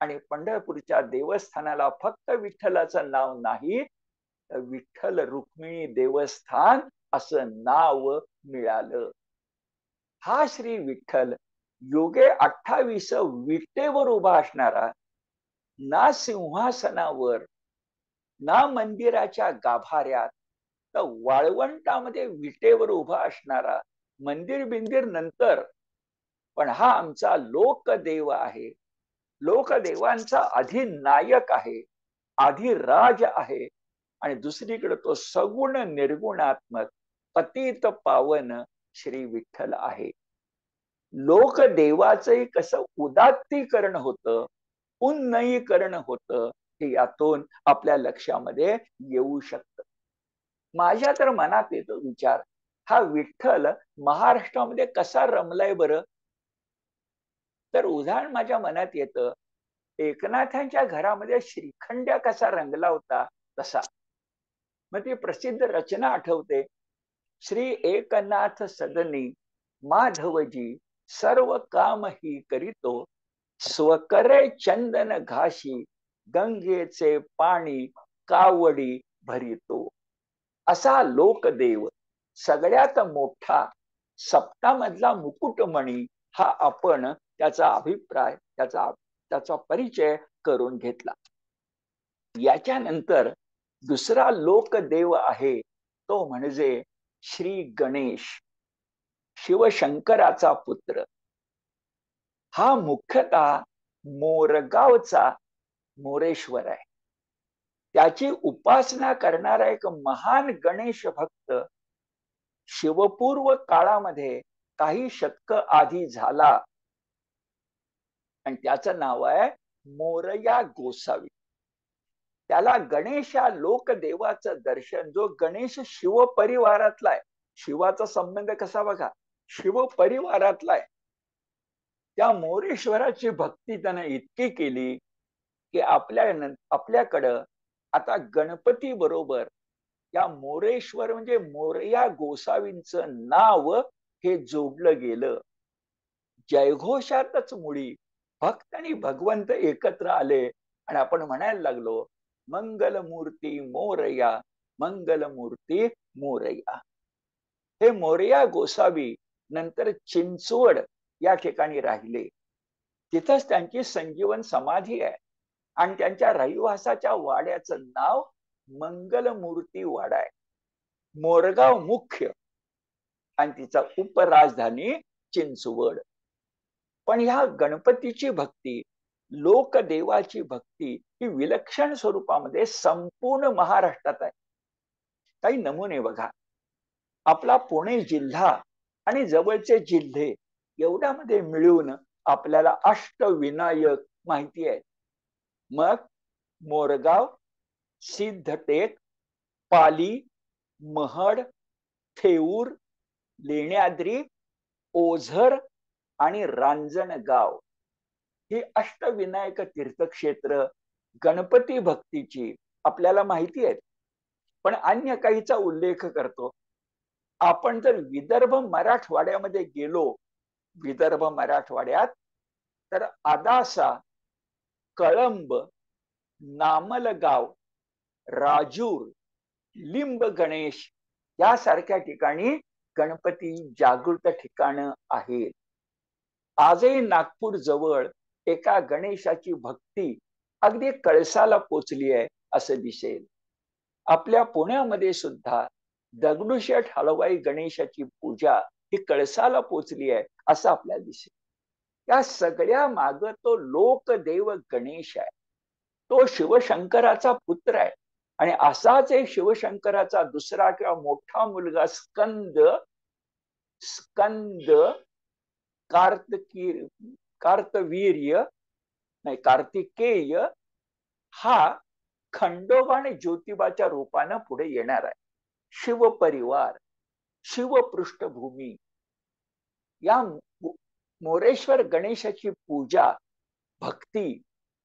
आणि पंढरपूरच्या देवस्थानाला फक्त विठ्ठलाचं नाव नाही, विठ्ठल रुक्मिणी देवस्थान असं नाव मिळालं. हा श्री विठ्ठल योगे 28 विटेवर उभा असणारा, ना सिंहासनावर ना मंदिराच्या गाभाऱ्यात, तर वाळवंटामध्ये विटेवर उभा असणारा, मंदिर बिंदिर नंतर, पण हा आमचा लोकदेव आहे. लोकदेवांचा आधी नायक आहे, आधी राज आहे आणि दुसरीकडे तो सगुण निर्गुणात्मक पतित पावन श्री विठ्ठल आहे. लोकदेवाचंही कसं उदात्तीकरण होतं, उन्नयीकरण होतं, हे यातून आपल्या लक्षामध्ये येऊ शकतं. माझ्या तर मनात येतो विचार, हा विठ्ठल महाराष्ट्रामध्ये कसा रमलाय बरं? तर उदाहरण माझ्या मनात येतं, एकनाथांच्या घरामध्ये श्रीखंड्या कसा रंगला होता तसा. मग ती प्रसिद्ध रचना आठवते, श्री एकनाथ सदनी माधवजी सर्व काम ही करीतो, स्वकरे चंदन घाशी गंगेचे पाणी कावडी भरितो. असा लोकदेव, सगळ्यात मोठा सप्तामधला मुकुटमणी, हा आपण त्याचा अभिप्राय, त्याचा परिचय करून घेतला. याच्यानंतर दुसरा लोकदेव आहे तो म्हणजे श्री गणेश, शिवशंकराचा पुत्र. हा मुख्यतः मोरगावचा मोरेश्वर आहे. त्याची उपासना करणारा एक महान गणेश भक्त शिवपूर्व काळामध्ये काही शतक आधी झाला आणि त्याचं नाव आहे मोरया गोसावी. त्याला गणेश या लोकदेवाचं दर्शन, जो गणेश शिव परिवारातला आहे, शिवाचा संबंध कसा बघा, शिव परिवारातला आहे, त्या मोरेश्वराची भक्ती त्याने इतकी केली की आपल्याकडं आता गणपती बरोबर या मोरेश्वर म्हणजे मोरया गोसावींचं नाव हे जोडलं गेलं. जयघोषातच मुळी भक्त आणि भगवंत एकत्र आले आणि आपण म्हणायला लागलो, मंगलमूर्ती मोरया, मंगलमूर्ती मोरया. हे मोरया गोसावी नंतर चिंचवड या ठिकाणी राहिले. तिथंच त्यांची संजीवन समाधी आहे आणि त्यांच्या रहिवासाच्या वाड्याचं नाव मंगलमूर्ती वाडा आहे. मोरगाव मुख्य आणि तिचा उपराजधानी चिंचवड. पण ह्या गणपतीची भक्ती, लोकदेवाची भक्ती ही विलक्षण स्वरूपामध्ये संपूर्ण महाराष्ट्रात आहे. काही नमुने बघा. आपला पुणे जिल्हा आणि जवळचे जिल्हे एवढ्यामध्ये मिळून आपल्याला अष्टविनायक माहिती आहे. मग मोरगाव, सिद्धटेक, पाली, महड, थेऊर, लेण्याद्री, ओझर आणि रांजणगाव ही अष्टविनायक तीर्थक्षेत्र गणपती भक्तीची आपल्याला माहिती आहेत. पण अन्य काहीचा उल्लेख करतो. आपण जर विदर्भ मराठवाड्यामध्ये गेलो, विदर्भ मराठवाड्यात, तर आदासा, कळंब, नामलगाव, राजूर, लिंब गणेश यासारख्या ठिकाणी गणपती जागृत ठिकाणं आहेत. आजही नागपूर जवळ एका गणेशाची भक्ती अगदी कळसाला पोचली आहे असं दिसेल. आपल्या पुण्यामध्ये सुद्धा दगडूशेठ हलवाई गणेशाची पूजा ही कळसाला पोचली आहे असं आपल्याला दिसेल. या सगळ्या माग तो लोकदेव गणेश आहे. तो शिवशंकराचा पुत्र आहे आणि असाच एक शिवशंकराचा दुसरा किंवा मोठा मुलगा स्कंद स्कंद कार्तवीर्य नाही कार्तिकेय हा खंडोबा आणि ज्योतिबाच्या रूपानं पुढे येणार आहे. शिवपरिवार, शिवपृष्ठभूमी. या मोरेश्वर गणेशाची पूजा भक्ती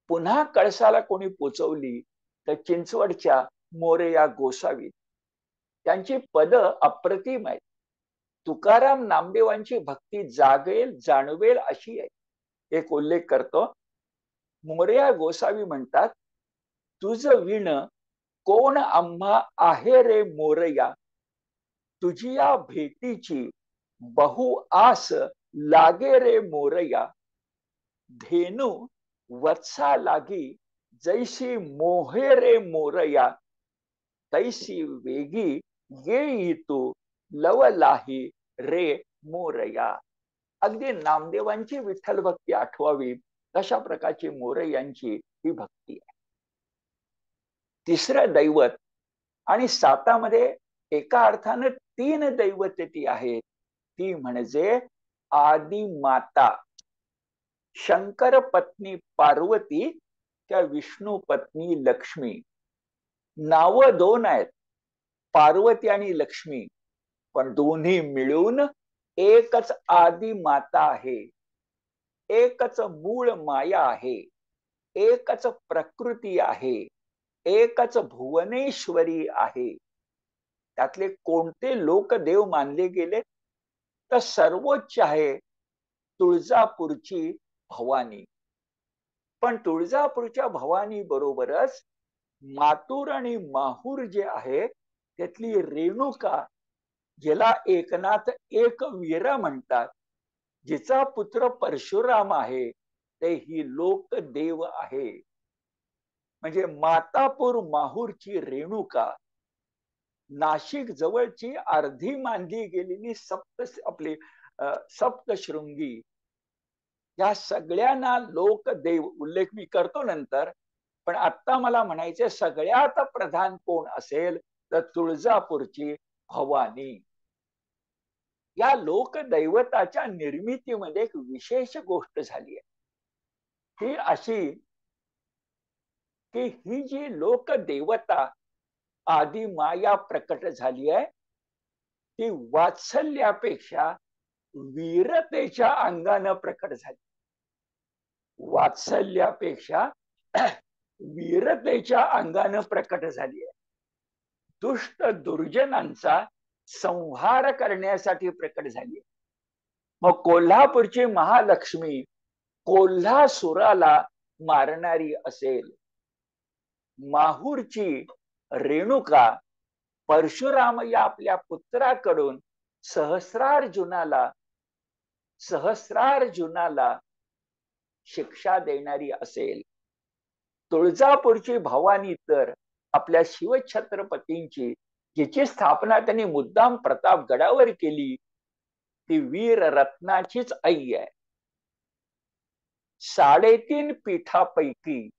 पुन्हा कळसाला कोणी पोचवली तर चिंचवडच्या मोरया गोसावी. त्यांची पद अप्रतिम आहेत. तुकाराम नामदेवांची भक्ती जागेल जाणवेल अशी आहे. एक उल्लेख करतो. मोरया गोसावी म्हणतात, तुझ विण कोण आम्हा आहे रे मोरया, तुझी या भेटीची बहु आस लागे रे मोरया, धेनू वत्सा लागी जैसी मोहे रे मोरया, तैसी वेगी येई तू लवलाही रे मोरया. अगदी नामदेवांची विठ्ठल भक्ती आठवावी तशा प्रकारची मोरयांची ही भक्ती आहे. तिसरं दैवत आणि सातामध्ये एका अर्थानं 3 दैवत ती आहेत. ती म्हणजे आदी माता, शंकर पत्नी पार्वती, त्या विष्णू पत्नी लक्ष्मी. नाव 2 आहेत, पार्वती आणि लक्ष्मी, पण दोन्ही मिळून एकच आदी माता आहे, एकच मूळ माया आहे, एकच प्रकृती आहे, एकच भुवनेश्वरी आहे. त्यातले कोणते लोकदेव मानले गेले तर सर्वोच्च आहे तुळजापूरची भवानी. पण तुळजापूरच्या भवानी बरोबरच मातूर आणि माहूर जे आहे त्यातली रेणुका, जिला एकनाथ एकवीर म्हणतात, जिचा पुत्र परशुराम आहे, ते ही लोकदेव आहे. म्हणजे मातापूर माहूरची रेणुका, नाशिक जवळची अर्धी मानली गेलेली सप्तशृंगी, या सगळ्यांना लोकदेव उल्लेख मी करतो नंतर. पण आता मला म्हणायचे सगळ्यात प्रधान कोण असेल तर तुळजापूरची भवानी. या लोकदैवताच्या निर्मितीमध्ये एक विशेष गोष्ट झाली आहे. ही अशी की ही जी लोकदेवता आदी माया प्रकट झाली आहे ती वात्सल्यापेक्षा वीरतेच्या अंगानं प्रकट झाली. वात्सल्यापेक्षा वीरतेच्या अंगानं प्रकट झाली आहे. दुष्ट दुर्जनांचा संहार करण्यासाठी प्रकट झाली. मग कोल्हापूरची महालक्ष्मी कोल्हासुराला मारणारी असेल, माहूरची रेणुका परशुराम या आपल्या पुत्राकडून सहस्रार्जुनाला शिक्षा देणारी असेल. तुळजापूरची भवानी तर आपल्या शिवछत्रपतींची, जिची स्थापना त्यांनी मुद्दाम प्रतापगडावर केली, ती वीर रत्नाचीच आई आहे. 3.5 पीठापैकी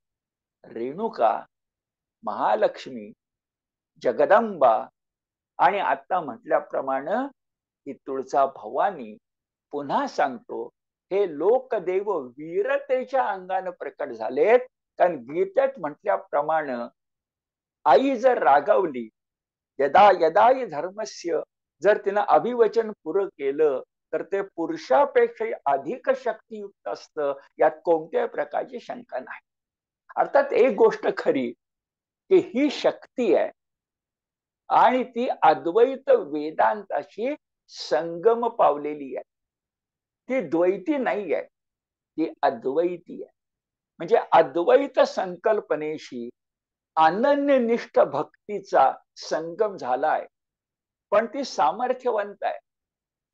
रेणुका, महालक्ष्मी, जगदंबा आणि आता म्हटल्याप्रमाणे ही तुळजा भवानी, पुन्हा सांगतो, हे लोकदेव वीरतेच्या अंगाने प्रकट झालेत. कारण गीतेत म्हटल्याप्रमाणे आई जर रागावली, यदा यदाही धर्मस्य, जर तिनं अभिवचन पुरं केलं तर ते पुरुषापेक्षा अधिक शक्तियुक्त असतं, यात कोणत्याही प्रकारची शंका नाही. अर्थात एक गोष्ट खरी की ही शक्ती आहे आणि ती अद्वैत वेदांताशी संगम पावलेली आहे. ती द्वैती नाही आहे, ती अद्वैती आहे. म्हणजे अद्वैत संकल्पनेशी अनन्यनिष्ठ भक्तीचा संगम झालाय. पण ती सामर्थ्यवंत आहे,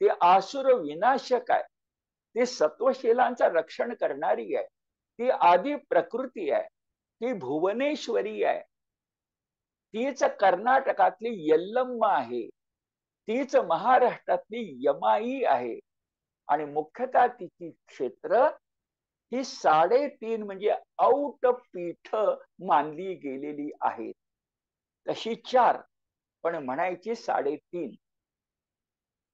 ती आसुर विनाशक आहे, ती सत्वशीलांचं रक्षण करणारी आहे, ती आदी प्रकृती आहे, ती भुवनेश्वरी आहे, तीच कर्नाटकातली यल्लम्मा आहे, तीच महाराष्ट्रातली यमाई आहे. आणि मुख्यतः तिची क्षेत्र ही 3.5 म्हणजे औट पीठ मानली गेलेली आहेत. तशी 4 पण म्हणायची 3.5.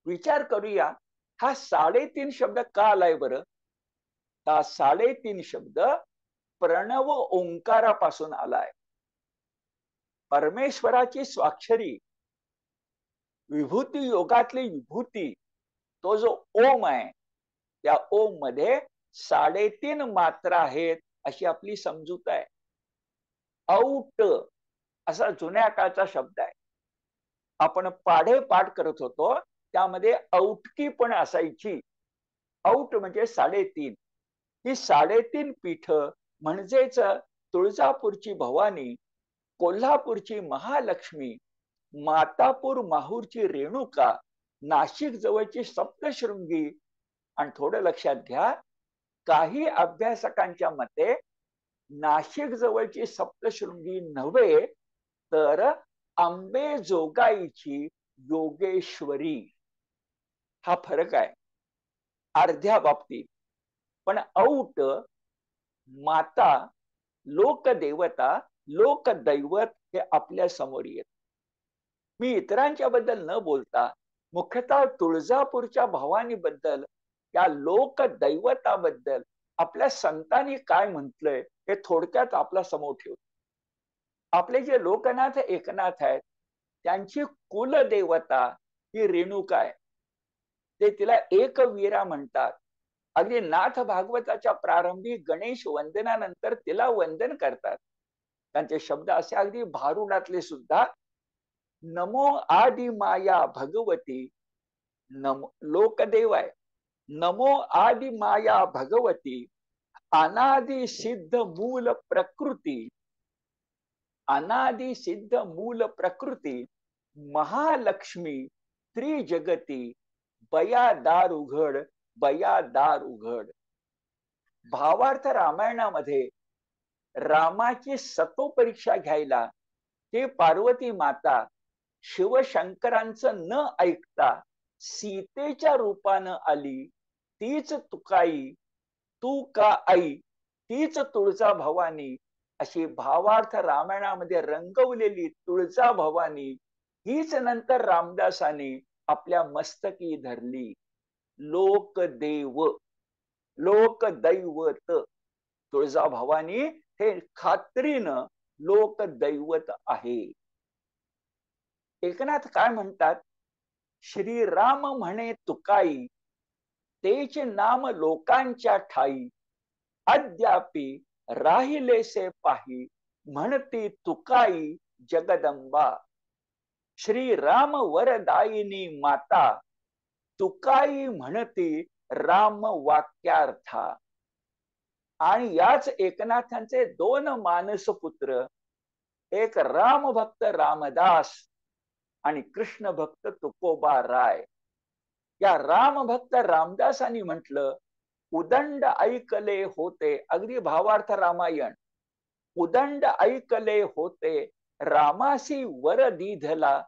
विचार करूया, हा 3.5 शब्द का आलाय बरं? हा 3.5 शब्द प्रणव ओंकारापासून आलाय. परमेश्वराची स्वाक्षरी, विभूती योगातली विभूती, तो जो ओम आहे, त्या ओम मध्ये 3.5 मात्रा आहेत अशी आपली समजूत आहे. औट असा जुन्या काळचा शब्द आहे. आपण पाढे पाठ करत होतो, त्यामध्ये औटकी पण असायची. औट म्हणजे 3.5. ही 3.5 पीठ म्हणजेच तुळजापूरची भवानी, कोल्हापूरची महालक्ष्मी, मातापूर माहूरची रेणुका, नाशिक जवळची सप्तशृंगी. आणि थोडं लक्षात घ्या, काही अभ्यासकांच्या मते नाशिक जवळची सप्तशृंगी नव्हे तर अंबेजोगाईची योगेश्वरी, हा फरक आहे अर्ध्या बाबतीत. पण औट, माता, लोकदेवता, लोकदैवत हे आपल्या समोर येत. मी इतरांच्या बद्दल न बोलता मुख्यतः तुळजापूरच्या भवानी बद्दल, त्या लोकदैवताबद्दल आपल्या संतांनी काय म्हटलंय हे थोडक्यात आपल्या समोर ठेवतो. आपले जे लोकनाथ एकनाथ आहेत, त्यांची कुलदेवता ही रेणुका आहे. ते तिला एकवीरा म्हणतात. अगदी नाथ भागवताच्या प्रारंभी गणेश वंदनानंतर तिला वंदन करतात. त्यांचे शब्द असे अगदी भारुडातले सुद्धा, नमो आदि माया भगवती, नमो लोकदेव आहे, नमो आदि माया भगवती, अनादि सिद्ध मूल प्रकृती, अनादि सिद्ध मूल प्रकृती, महालक्ष्मी, त्रिजगती, बया दार उघड, बया दार उघड. भावार्थ रामायणामध्ये रामाची सतोपरीक्षा घ्यायला ते पार्वती माता शिवशंकरांचं न ऐकता सीतेच्या रूपानं आली. तीच तुकाई, तू का आई, तीच तुळजा भवानी, अशी भावार्थ रामायणामध्ये रंगवलेली तुळजा भवानी हीच नंतर रामदासांनी आपल्या मस्तकी धरली. लोकदेव, लोकदैवत, तुळजा भवानी हे खात्रीनं लोकदैवत आहे. एकनाथ काय म्हणतात, श्रीराम म्हणे तुकाई, तेच नाम लोकांच्या ठाई, अद्यापि राहिलेसे पाही, म्हणती तुकाई जगदंबा. श्रीराम वरदायिनी माता, तुकाई म्हणती राम वाक्यार्था. आणि याच एकनाथांचे 2 मानस पुत्र, एक राम भक्त रामदास आणि कृष्ण भक्त तुकोबा राय. या राम भक्त रामदासांनी म्हटलं, उदंड ऐकले होते, अगदी भावार्थ रामायण. उदंड ऐकले होते, रामासी वर दीधला,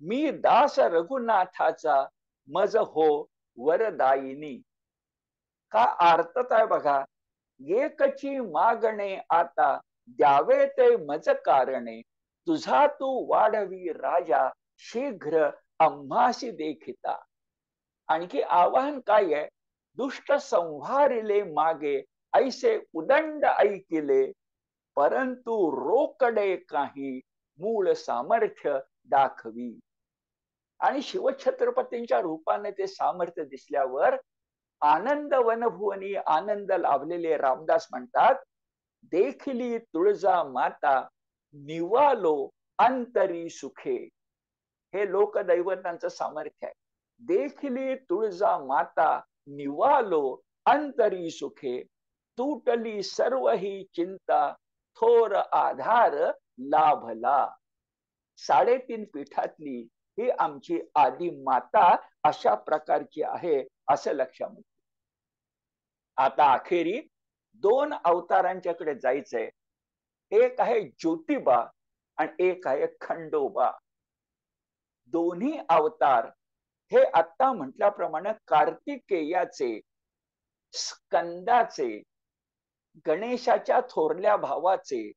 मी दास रघुनाथाचा, मज हो वरदायिनी. का अर्थत आहे बघा. एकची मागणे आता, द्यावे ते मज कारणे, तुझा तू वाढवी राजा, शीघ्र आम्हासी देखिता. आणखी आवाहन काय आहे? दुष्ट संहारिले मागे, ऐसे उदंड ऐकिले, परंतु रोकडे काही, मूळ सामर्थ्य दाखवी. आणि शिवछत्रपतींच्या रूपाने ते सामर्थ्य दिसल्यावर आनंद वनभुवनी आनंद लाभलेले रामदास म्हणतात, देखली तुळजा माता, निवालो अंतरी सुखे. हे लोकदैवतांचं सामर्थ्य आहे. देखली तुळजा माता, निवालो अंतरी सुखे, तुटली सर्व ही चिंता, थोर आधार लाभला. 3.5 पीठातली ही आमची आदी माता अशा प्रकारची आहे, असं लक्षात. आता अखेरी 2 अवतारांच्याकडे जायचंय. एक आहे ज्योतिबा आणि एक आहे खंडोबा. दोन्ही अवतार हे आता म्हटल्याप्रमाणे कार्तिकेयाचे, स्कंदाचे, गणेशाच्या थोरल्या भावाचे,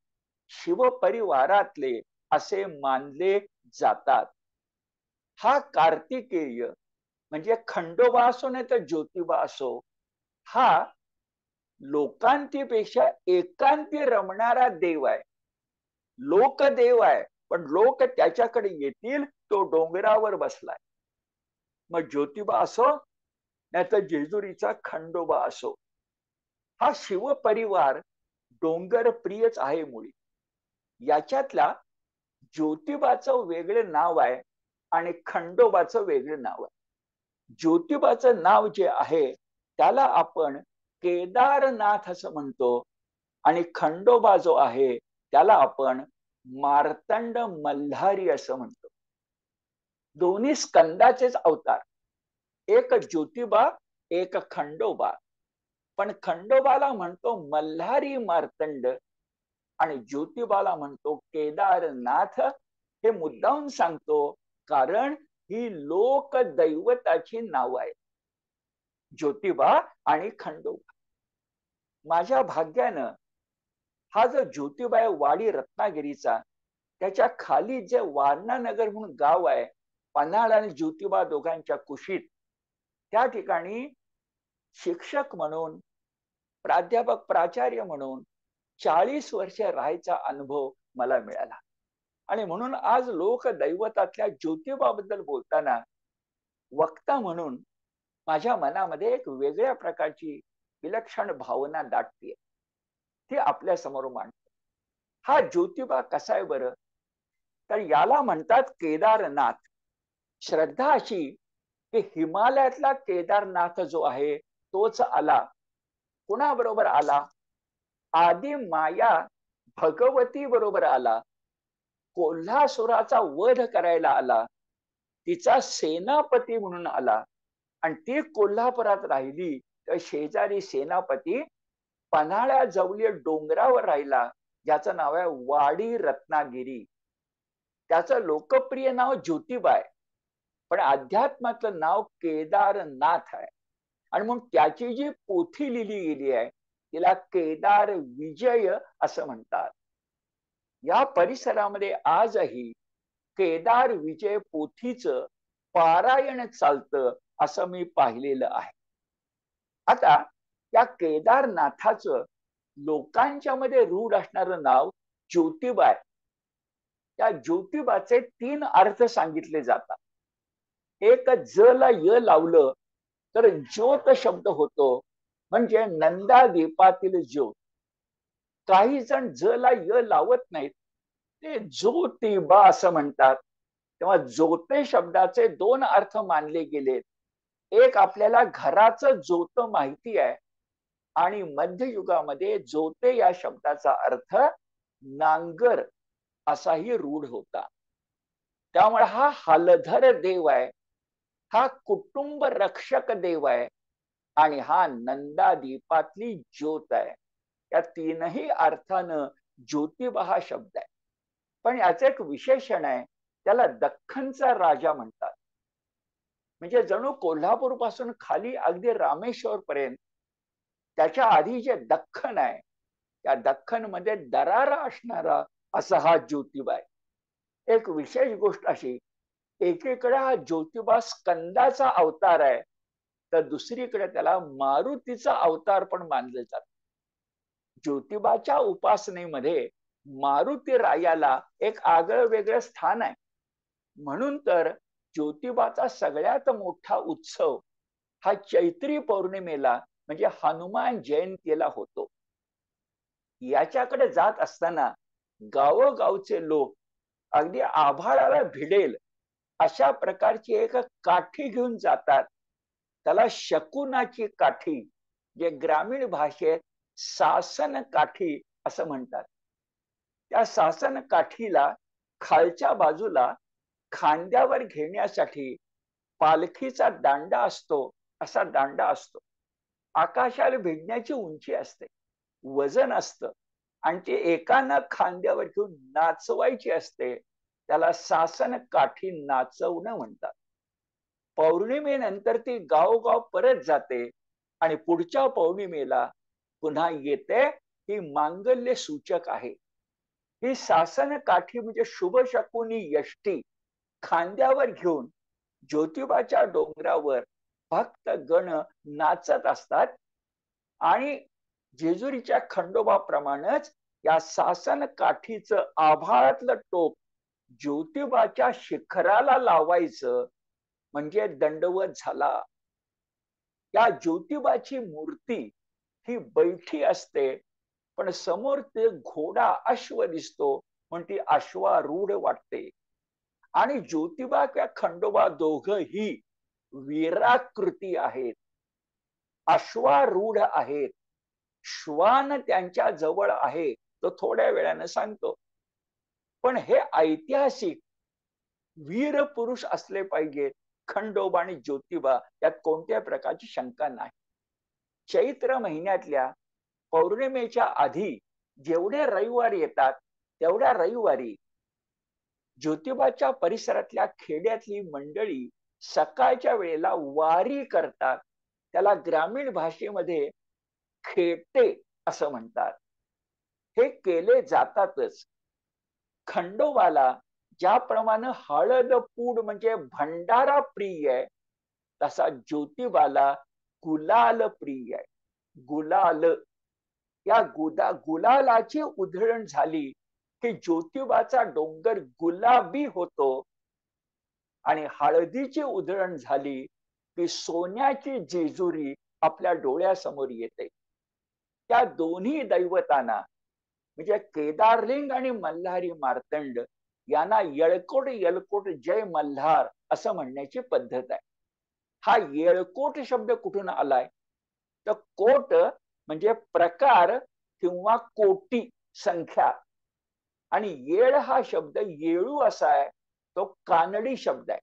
शिवपरिवारातले असे मानले जातात. हा कार्तिकेय म्हणजे खंडोबा असो नाही तर ज्योतिबा असो, हा लोकांतीपेक्षा एकांती रमणारा देव आहे. लोकदेव आहे, पण लोक त्याच्याकडे येतील तो डोंगरावर बसलाय. मग ज्योतिबा असो नाहीतर जेजुरीचा खंडोबा असो, हा शिवपरिवार डोंगर प्रियच आहे मुळी. याच्यातल्या ज्योतिबाचं वेगळं नाव आहे आणि खंडोबाचं वेगळं नाव आहे. ज्योतिबाचं नाव जे आहे त्याला आपण केदारनाथ असं म्हणतो आणि खंडोबा जो आहे त्याला आपण मार्तंड मल्हारी असं म्हणतो. दोन्ही स्कंदाचेच अवतार, एक ज्योतिबा एक खंडोबा. पण खंडोबाला म्हणतो मल्हारी मार्तंड आणि ज्योतिबाला म्हणतो केदारनाथ. हे मुद्दाम सांगतो कारण ही लोक दैवताची नाव आहे, ज्योतिबा आणि खंडोबा. माझ्या भाग्यानं हा जो ज्योतिबा आहे वाडी रत्नागिरीचा, त्याच्या खाली जे वारणानगर म्हणून गाव आहे, पन्हाळ आणि ज्योतिबा दोघांच्या कुशीत, त्या ठिकाणी शिक्षक म्हणून, प्राध्यापक प्राचार्य म्हणून 40 वर्ष राहायचा अनुभव मला मिळाला. आणि म्हणून आज लोक दैवतातल्या ज्योतिबाबद्दल बोलताना वक्ता म्हणून माझ्या मनामध्ये एक वेगळ्या प्रकारची विलक्षण भावना दाटते, ती आपल्या समोर मांडतो. हा ज्योतिबा कसा आहे बरं? तर याला म्हणतात केदारनाथ. श्रद्धा अशी की हिमालयातला केदारनाथ जो आहे तोच आला. कुणाबरोबर आला? आदी माया भगवती बरोबर आला. कोल्हासुराचा वध करायला आला, तिचा सेनापती म्हणून आला. आणि ती कोल्हापुरात राहिली तर शेजारी सेनापती पन्हाळ्याजवळील डोंगरावर राहिला, ज्याचं नाव आहे वाडी रत्नागिरी. त्याचं लोकप्रिय नाव ज्योतिबा आहे, पण अध्यात्मातलं नाव केदारनाथ आहे. आणि मग त्याची जी पोथी लिहिली गेली आहे तिला केदार विजय असं म्हणतात. या परिसरामध्ये आजही केदार विजय पोथीचं पारायण चालतं असं मी पाहिलेलं आहे. आता या केदारनाथाचं लोकांच्या मध्ये रूढ असणारं नाव ज्योतिबा आहे. त्या ज्योतिबाचे 3 अर्थ सांगितले जातात. एक ज ला य लावलं तर ज्योत शब्द होतो, म्हणजे नंदादीपातील ज्योत. काही जण ज ला य लावत नाहीत, ते ज्योतिबा असं म्हणतात. तेव्हा ज्योते शब्दाचे 2 अर्थ मानले गेलेत. एक आपल्याला घराचं जोत माहिती आहे आणि मध्ययुगामध्ये जोते या शब्दाचा अर्थ नांगर असाही रूढ होता. त्यामुळे हा हलधर देव आहे, हा कुटुंब रक्षक देव आहे आणि हा नंदादीपातली ज्योत आहे. या तीनही अर्थानं ज्योतिबा हा शब्द आहे. पण याचं एक विशेषण आहे, त्याला दख्खनचा राजा म्हणतात. म्हणजे जणू कोल्हापूर पासून खाली अगदी रामेश्वर पर्यंत त्याच्या आधी जे दख्खन आहे, त्या दख्खन मध्ये दरारा असणारा असा हा ज्योतिबा आहे. एक विशेष गोष्ट अशी, एकीकडे हा ज्योतिबा स्कंदाचा अवतार आहे, तर दुसरीकडे त्याला मारुतीचा अवतार पण मानले जात. ज्योतिबाच्या उपासनेमध्ये मारुती रायाला एक आगळं वेगळं स्थान आहे. म्हणून तर ज्योतिबाचा सगळ्यात मोठा उत्सव हा चैत्री पौर्णिमेला म्हणजे हनुमान जयंतीला होतो. याच्याकडे जात असताना गावोगावचे लोक अगदी आभाळाला भिडेल अशा प्रकारची एक काठी घेऊन जातात. त्याला शकुनाची काठी, जे ग्रामीण भाषेत सासन काठी असं म्हणतात. त्या सासन काठीला खालच्या बाजूला खांद्यावर घेण्यासाठी पालखीचा दांडा असतो, असा दांडा असतो. आकाशाला भिडण्याची उंची असते, वजन असतं आणि ते एकानं खांद्यावर घेऊन नाचवायची असते. त्याला सासन काठी नाचवणं म्हणतात. पौर्णिमेनंतर ती गावोगाव परत जाते आणि पुढच्या पौर्णिमेला पुन्हा येते. ही मांगल्य सूचक आहे. ही सासन काठी म्हणजे शुभ शकुनी यष्टी खांद्यावर घेऊन ज्योतिबाच्या डोंगरावर भक्त गण नाचत असतात आणि जेजुरीच्या खंडोबाप्रमाणेच या सासन काठीचं आभाळातलं टोक ज्योतिबाच्या शिखराला लावायचं म्हणजे दंडवत झाला. या ज्योतिबाची मूर्ती ही बैठी असते, पण समोर ते घोडा अश्व दिसतो म्हणून ती अश्वारूढ वाटते. आणि ज्योतिबा किंवा खंडोबा दोघही वीराकृती आहेत, अश्वारूढ आहेत. श्वान त्यांच्या जवळ आहे, तो थोड्या वेळानं सांगतो. पण हे ऐतिहासिक वीर पुरुष असले पाहिजे खंडोबा आणि ज्योतिबा, यात कोणत्या प्रकारची शंका नाही. चैत्र महिन्यातल्या पौर्णिमेच्या आधी जेवढे रविवार येतात तेवढ्या रविवारी ज्योतिबाच्या परिसरातल्या खेड्यातली मंडळी सकाळच्या वेळेला वारी करतात. त्याला ग्रामीण भाषेमध्ये खेटे असं म्हणतात. हे केले जातातच. खंडोबाला ज्याप्रमाणे हळद पूड म्हणजे भंडारा प्रिय आहे, तसा ज्योतिबाला गुलाल प्रिय आहे. गुलाल, या गुलालाची उधळण झाली की ज्योतिबाचा डोंगर गुलाबी होतो आणि हळदीची उधळण झाली की सोन्याची जेजुरी आपल्या डोळ्यासमोर येते. त्या दोन्ही दैवतांना म्हणजे केदारलिंग आणि मल्हारी मार्तंड यांना येळकोट येळकोट जय मल्हार असं म्हणण्याची पद्धत आहे. हा येळकोट शब्द कुठून आलाय? तर कोट म्हणजे प्रकार किंवा कोटी, संख्या. आणि येळ हा शब्द येळू असा आहे, तो कानडी शब्द आहे.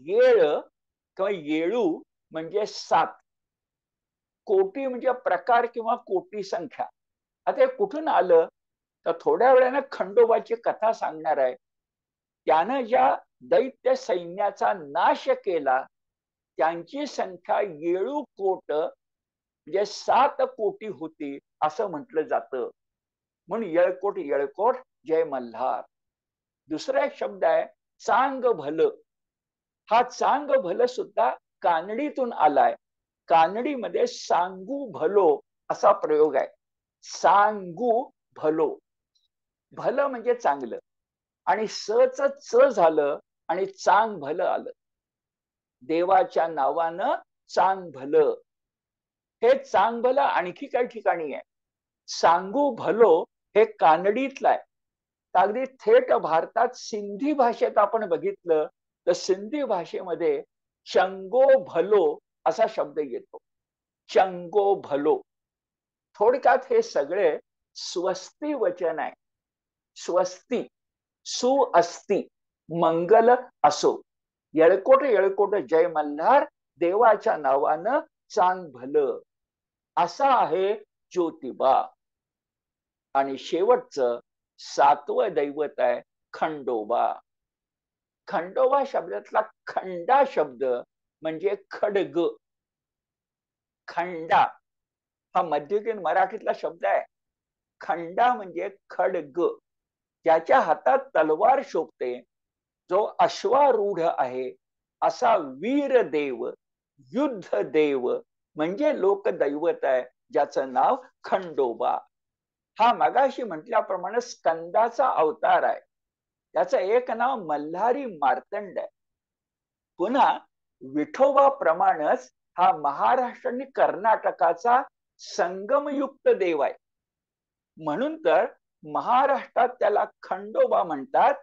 येळ किंवा येळू म्हणजे 7, कोटी म्हणजे प्रकार किंवा कोटी संख्या. आता हे कुठून आलं? तर थोड्या वेळानं खंडोबाची कथा सांगणार आहे. त्यानं ज्या दैत्य सैन्याचा नाश केला त्यांची संख्या येळू कोट म्हणजे 7 कोटी होती असं म्हटलं जातं. म्हणून येळकोट येळकोट जय मल्हार. दुसरा एक शब्द आहे चांग भल. हा चांग भल सुद्धा कानडीतून आलाय. कानडीमध्ये सांगू भलो असा प्रयोग आहे. सांगू भलो, भल म्हणजे चांगलं आणि सच च झालं आणि चांग भलं आलं. देवाच्या नावानं चांग भलं. हे चांग भलं आणखी काही ठिकाणी आहे. सांगू भलो हे कानडीतलं आहे. अगदी थेट भारतात सिंधी भाषेत आपण बघितलं तर सिंधी भाषेमध्ये चंगो भलो असा शब्द येतो. चंगो भलो. थोडक्यात हे सगळे स्वस्ती वचन आहे. स्वस्ती, सु अस्ती, मंगल असो. येळकोट येळकोट जय मल्हार, देवाच्या नावानं चांग भलं. असा आहे ज्योतिबा. आणि शेवटचं 7वं दैवत आहे खंडोबा. खंडोबा शब्दातला खंडा शब्द म्हणजे खडग. खंडा हा मध्ययुगीन मराठीतला शब्द आहे. खंडा म्हणजे खडग. ज्याच्या हातात तलवार शोभते, जो अश्वारूढ आहे, असा वीर देव, युद्ध देव म्हणजे लोकदैवत आहे, ज्याचं नाव खंडोबा. हा मगाशी म्हटल्याप्रमाणे स्कंदाचा अवतार आहे. त्याचं एक नाव मल्हारी मार्तंड आहे. पुन्हा विठोबा प्रमाणच हा महाराष्ट्र आणि कर्नाटकाचा संगमयुक्त देव आहे. म्हणून तर महाराष्ट्रात त्याला खंडोबा म्हणतात,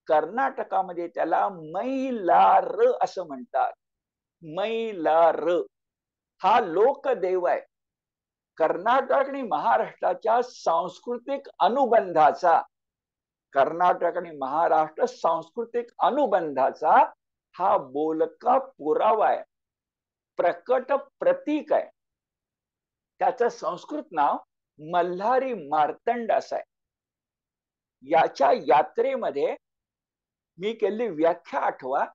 कर्नाटकामध्ये त्याला मैलार असं म्हणतात. मैलार हा लोकदेव आहे. कर्नाटक आणि महाराष्ट्राच्या सांस्कृतिक अनुबंधाचा, कर्नाटक आणि महाराष्ट्र सांस्कृतिक अनुबंधाचा हा बोलका पुरावा आहे, प्रकट प्रतीक आहे. त्याचं संस्कृत नाव मल्हारी मार्तंड असं आहे. याच्या यात्रेमध्ये मी केलेली व्याख्या आठवा.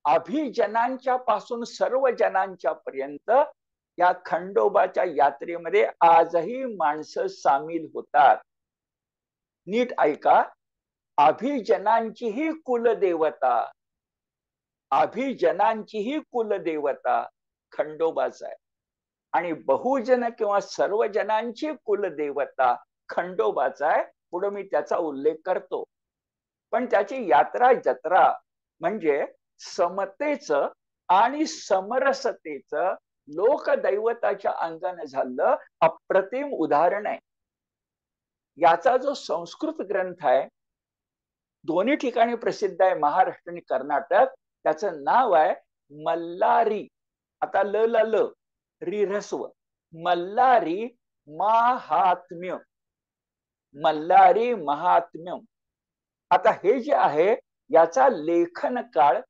अभिजनांच्या पासून सर्व जनांच्या पर्यंत या खंडोबाच्या यात्रेमध्ये आजही माणसं सामील होतात. नीट ऐका. अभिजनांचीही कुलदेवता, अभिजनांचीही कुलदेवता खंडोबाच आहे. आणि बहुजन किंवा सर्व जनांची कुलदेवता खंडोबाच आहे. पुढे मी त्याचा उल्लेख करतो. पण त्याची यात्रा जत्रा म्हणजे समतेचं आणि समरसतेचं लोकदैवताच्या अंगाने झालं अप्रतिम उदाहरण आहे. याचा जो संस्कृत ग्रंथ आहे, दोन्ही ठिकाणी प्रसिद्ध आहे, महाराष्ट्र आणि कर्नाटक. त्याचं नाव आहे मल्लारी. आता ल ल ल री ह्रस्व, मल्लारी महात्म्य. मल्लारी महात्म्य. आता हे जे आहे याचा लेखन काळ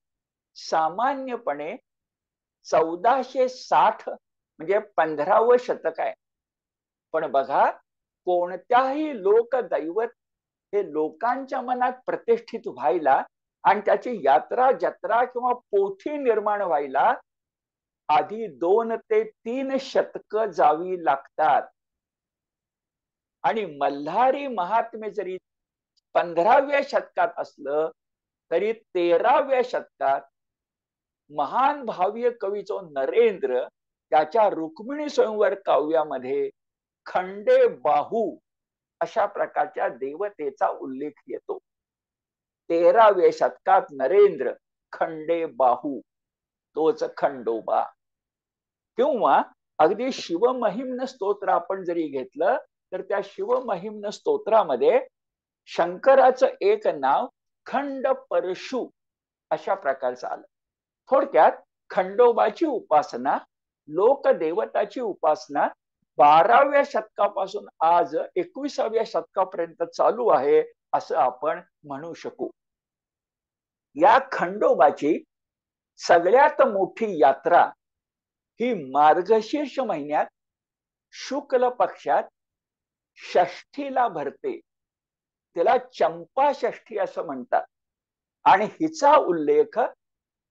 सामान्यपणे 1460 म्हणजे 15वं शतक आहे. पण बघा, कोणत्याही लोकदैवत हे लोकांच्या मनात प्रतिष्ठित व्हायला आणि त्याची यात्रा जत्रा किंवा पोथी निर्माण व्हायला आधी 2 ते 3 शतक जावी लागतात. आणि मल्हारी महात्म्य जरी 15व्या शतकात असलं तरी 13व्या शतकात महान भाव्य कवी जो नरेंद्र त्याच्या रुक्मिणी स्वयंवर काव्यामध्ये खंडे बाहू अशा प्रकारच्या देवतेचा उल्लेख येतो. 13व्या शतकात नरेंद्र खंडे बाहू, तोच खंडोबा. किंवा अगदी शिवमहिम्न स्तोत्र आपण जरी घेतलं तर त्या शिवमहिम्न स्तोत्रामध्ये शंकराचं एक नाव खंड परशु अशा प्रकारचं आलं. थोडक्यात खंडोबाची उपासना, लोकदेवताची उपासना 12व्या शतकापासून आज 21व्या शतकापर्यंत चालू आहे असं आपण म्हणू शकू. या खंडोबाची सगळ्यात मोठी यात्रा ही मार्गशीर्ष महिन्यात शुक्ल पक्षात षष्ठीला भरते. त्याला चंपा षष्ठी असं म्हणतात. आणि हिचा उल्लेख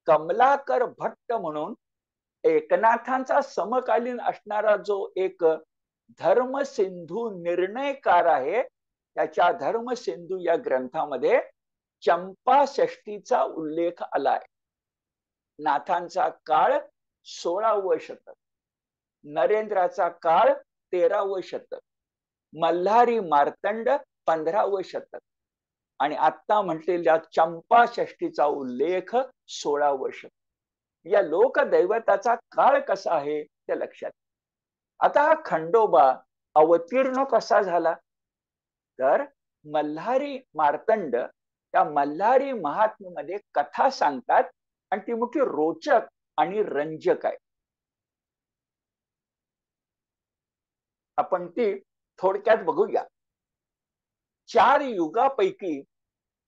कमलाकर भट्ट म्हणून एकनाथांचा समकालीन असणारा जो एक धर्मसिंधू निर्णयकार आहे, त्याच्या धर्मसिंधू या ग्रंथामध्ये चंपा षष्टीचा उल्लेख आलाय. नाथांचा काळ 16वं शतक, नरेंद्राचा काळ 13वं शतक, मल्हारी मार्तंड 15वं शतक आणि आता म्हटलेल्या चंपा षष्टीचा उल्लेख 16वं शतक. या लोकदैवताचा काळ कसा आहे ते लक्षात. आता हा खंडोबा अवतीर्ण कसा झाला तर मल्हारी मार्तंड त्या मल्हारी महात्म्यामध्ये कथा सांगतात आणि ती मोठी रोचक आणि रंजक आहे. आपण ती थोडक्यात बघूया. 4 युगापैकी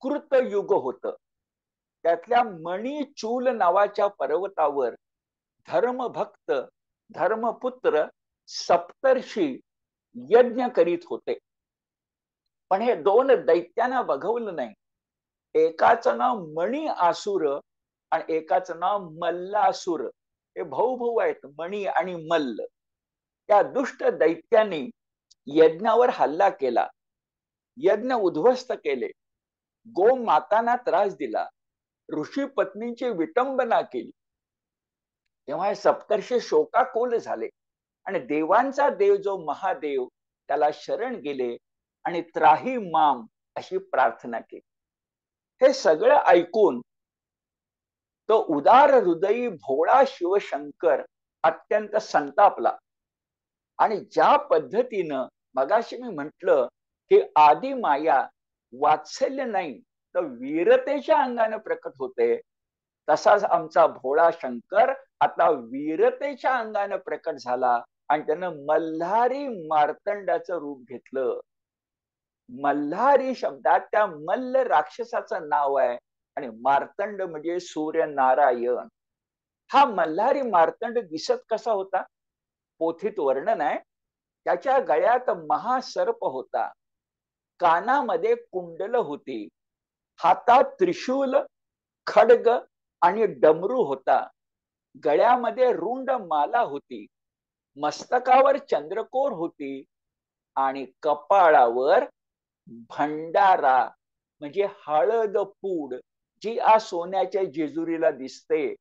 कृतयुग होत. त्यातल्या मणिचूल नावाच्या पर्वतावर धर्मभक्त धर्मपुत्र सप्तर्षी यज्ञ करीत होते. पण हे 2 दैत्यांना बघवलं नाही. एकाचं नाव मणी आसुर आणि एकाचं नाव मल्लासुर. हे भाऊ भाऊ आहेत, मणी आणि मल्ल. त्या दुष्ट दैत्यांनी यज्ञावर हल्ला केला, यज्ञ उद्ध्वस्त केले, गोमातांना त्रास दिला, ऋषी पत्नींची विटंबना केली. तेव्हा हे सप्तर्षी शोकाकुल झाले आणि देवांचा देव जो महादेव त्याला शरण गेले आणि त्राही माम अशी प्रार्थना केली. हे सगळं ऐकून तो उदार हृदयी भोळा शिवशंकर अत्यंत संतापला आणि ज्या पद्धतीनं मगाशी मी म्हटलं की आदी माया वात्सल्य नाही तर वीरतेच्या अंगाने प्रकट होते, तसाच आमचा भोळा शंकर आता वीरतेच्या अंगाने प्रकट झाला आणि त्यानं मल्हारी मार्तंडाचं रूप घेतलं. मल्हारी शब्दात त्या मल्ल राक्षसाचं नाव आहे आणि मार्तंड म्हणजे सूर्यनारायण. हा मल्हारी मार्तंड दिसत कसा होता? पोथीत वर्णन आहे. त्याच्या गळ्यात महासर्प होता, कानामध्ये कुंडल होती, हातात त्रिशूल, खड्ग आणि डमरू होता, गळ्यामध्ये रुंड माला होती, मस्तकावर चंद्रकोर होती आणि कपाळावर भंडारा म्हणजे हळद पूड जी आज सोन्याच्या जेजुरीला दिसते,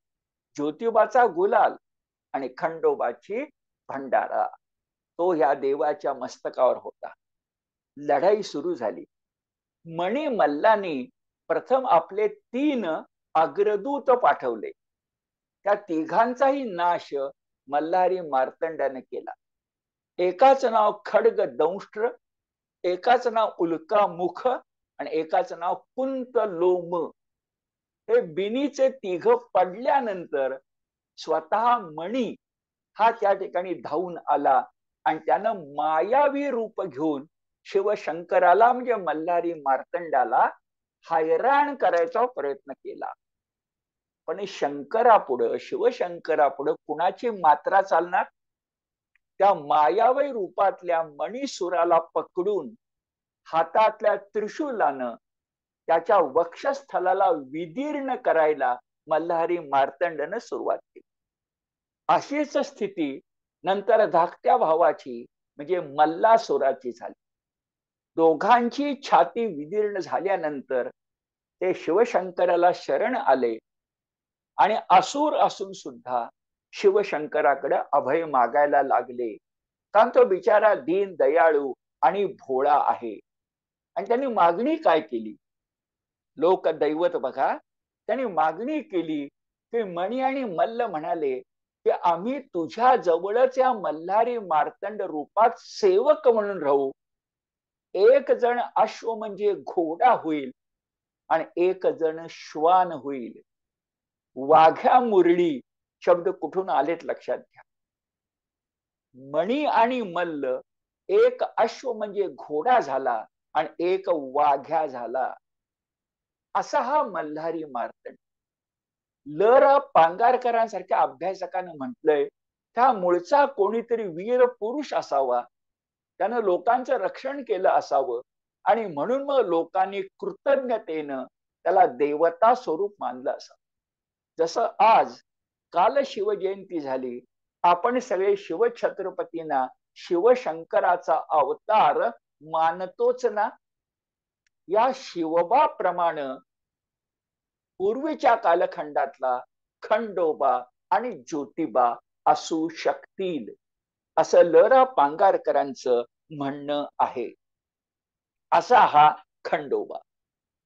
ज्योतिबाचा गुलाल आणि खंडोबाची भंडारा, तो ह्या देवाच्या मस्तकावर होता. लढाई सुरू झाली. मणी मल्लांनी प्रथम आपले 3 अग्रदूत पाठवले. त्या तिघांचाही नाश मल्हारी मार्तंडाने केला. एकाच नाव खड्ग दंष्ट्र, एकाच नाव उल्का मुख आणि एकाच नाव कुंत लोम. हे बिनीचे 3 पडल्यानंतर स्वतः मणी हा त्या ठिकाणी धावून आला आणि त्यानं मायावी रूप घेऊन शिवशंकराला म्हणजे मल्हारी मार्तंडाला हैराण करायचा प्रयत्न केला. पण शंकरापुढं शिवशंकरापुढं कुणाची मात्रा चालणार? त्या मायावी रूपातल्या मणिसुराला पकडून हातातल्या त्रिशूलानं त्याच्या वक्षस्थलाला विदीर्ण करायला मल्हारी मार्तंडनं सुरुवात केली. अशीच स्थिती नंतर धाकट्या भावाची म्हणजे मल्लासुराची झाली. दोघांची छाती विदीर्ण झाल्यानंतर ते शिवशंकराला शरण आले आणि असुर असून सुद्धा शिवशंकराकडे अभय मागायला लागले, कारण तो बिचारा दीन दयाळू आणि भोळा आहे. आणि त्यांनी मागणी काय केली? लोक दैवत बघा, त्यांनी मागणी केली की मणी आणि मल्ल म्हणाले की आम्ही तुझ्या जवळच या मल्हारी मार्तंड रूपात सेवक म्हणून राहू. एक जण अश्व म्हणजे घोडा होईल आणि एक जण श्वान होईल. वाघ्या मुरळी शब्द कुठून आलेत लक्षात घ्या. मणी आणि मल्ल एक अश्व म्हणजे घोडा झाला आणि एक वाघ्या झाला. असा हा मल्हारी मार्तंड. ल.रा. पांगारकरांसारख्या अभ्यासकानं म्हटलंय त्या मूळचा कोणीतरी वीर पुरुष असावा, त्यानं लोकांचं रक्षण केलं असावं आणि म्हणून मग लोकांनी कृतज्ञतेनं त्याला देवता स्वरूप मानलं असावं. जसं आज काल शिवजयंती झाली, आपण सगळे शिवछत्रपतींना शिवशंकराचा अवतार मानतोच ना. या शिवबाप्रमाणे पूर्वीच्या कालखंडातला खंडोबा आणि ज्योतिबा असू शकतील असं ल.रा. पांगारकरांचं म्हणणं आहे. असा हा खंडोबा.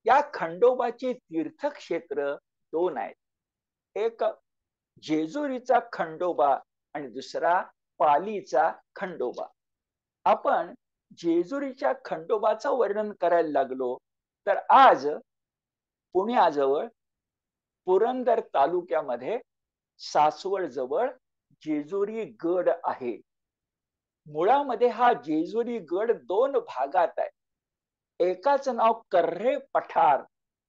या खंडोबाची तीर्थक्षेत्र 2 आहेत. एक जेजुरीचा खंडोबा आणि दुसरा पालीचा खंडोबा. आपण जेजुरीच्या खंडोबाचं वर्णन करायला लागलो तर आज पुण्याजवळ पुरंदर तालुक्यामध्ये सासवड जवळ जेजुरी गड आहे. मुळामध्ये हा जेजुरी गड 2 भागात आहे. एकाच नाव कर्रे पठार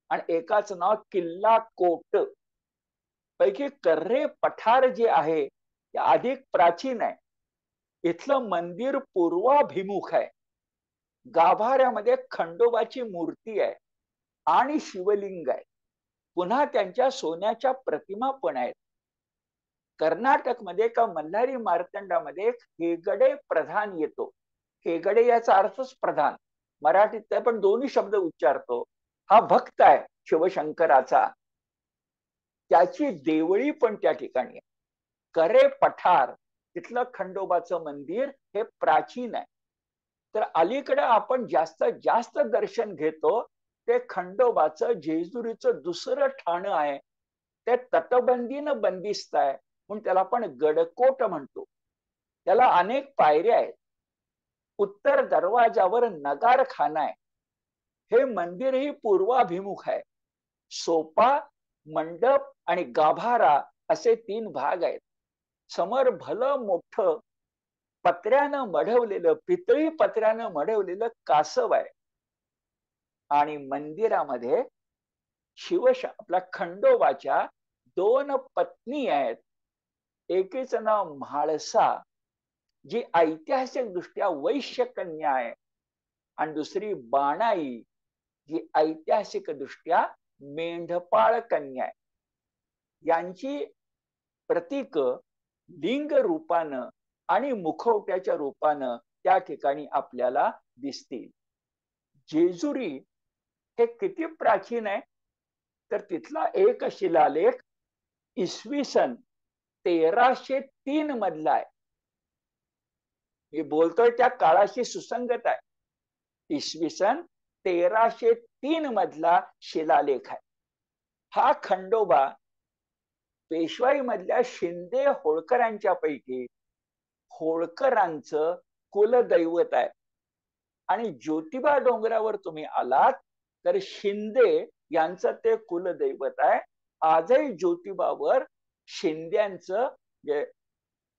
आणि एकाच नाव किल्ला कोट. पैकी कर्रे पठार जे आहे ते अधिक प्राचीन आहे. इथलं मंदिर पूर्वाभिमुख आहे. गाभाऱ्यामध्ये खंडोबाची मूर्ती आहे आणि शिवलिंग आहे. पुन्हा त्यांच्या सोन्याच्या प्रतिमा पण आहेत. कर्नाटकमध्ये का मल्हारी मार्तंडामध्ये हेगडे प्रधान येतो. हेगडे याचा अर्थच प्रधान. मराठीत पण दोन्ही शब्द उच्चारतो. हा भक्त आहे शिवशंकराचा. त्याची देवळी पण त्या ठिकाणी आहे. करे पठार तिथलं खंडोबाचं मंदिर हे प्राचीन आहे. तर अलीकडे आपण जास्तीत जास्त दर्शन घेतो ते खंडोबाचं जेजुरीचं दुसरं ठाणं आहे. ते तटबंदीनं बंदिस्त आहे म्हणून त्याला आपण गडकोट म्हणतो. त्याला अनेक पायऱ्या आहेत. उत्तर दरवाजावर नगारखाना आहे. हे मंदिरही पूर्वाभिमुख आहे. सोपा, मंडप आणि गाभारा असे 3 भाग आहेत. समोर भलं मोठं पत्र्यानं मढवलेलं, पितळी पत्र्यानं मढवलेलं कासव आहे. आणि मंदिरामध्ये आपल्या खंडोबाच्या 2 पत्नी आहेत. एकीचं नाव म्हाळसा, जी ऐतिहासिक दृष्ट्या वैश्य कन्या आहे, आणि दुसरी बाणाई, जी ऐतिहासिक दृष्ट्या मेंढपाळ कन्या आहे. यांची प्रतीक लिंग रूपानं आणि मुखवट्याच्या रूपानं त्या ठिकाणी आपल्याला दिसतील. जेजुरी हे किती प्राचीन आहे तर तिथला एक शिलालेख इसवी सन 1303 मधला आहे. मी बोलतोय त्या काळाशी सुसंगत आहे. इसवी सन 1303 मधला शिलालेख आहे. हा खंडोबा पेशवाई मधल्या शिंदे होळकरांच्या पैकी होळकरांचं कुलदैवत आहे. आणि ज्योतिबा डोंगरावर तुम्ही आलात तर शिंदे यांचं ते कुलदैवत आहे. आजही ज्योतिबावर शिंद्यांचं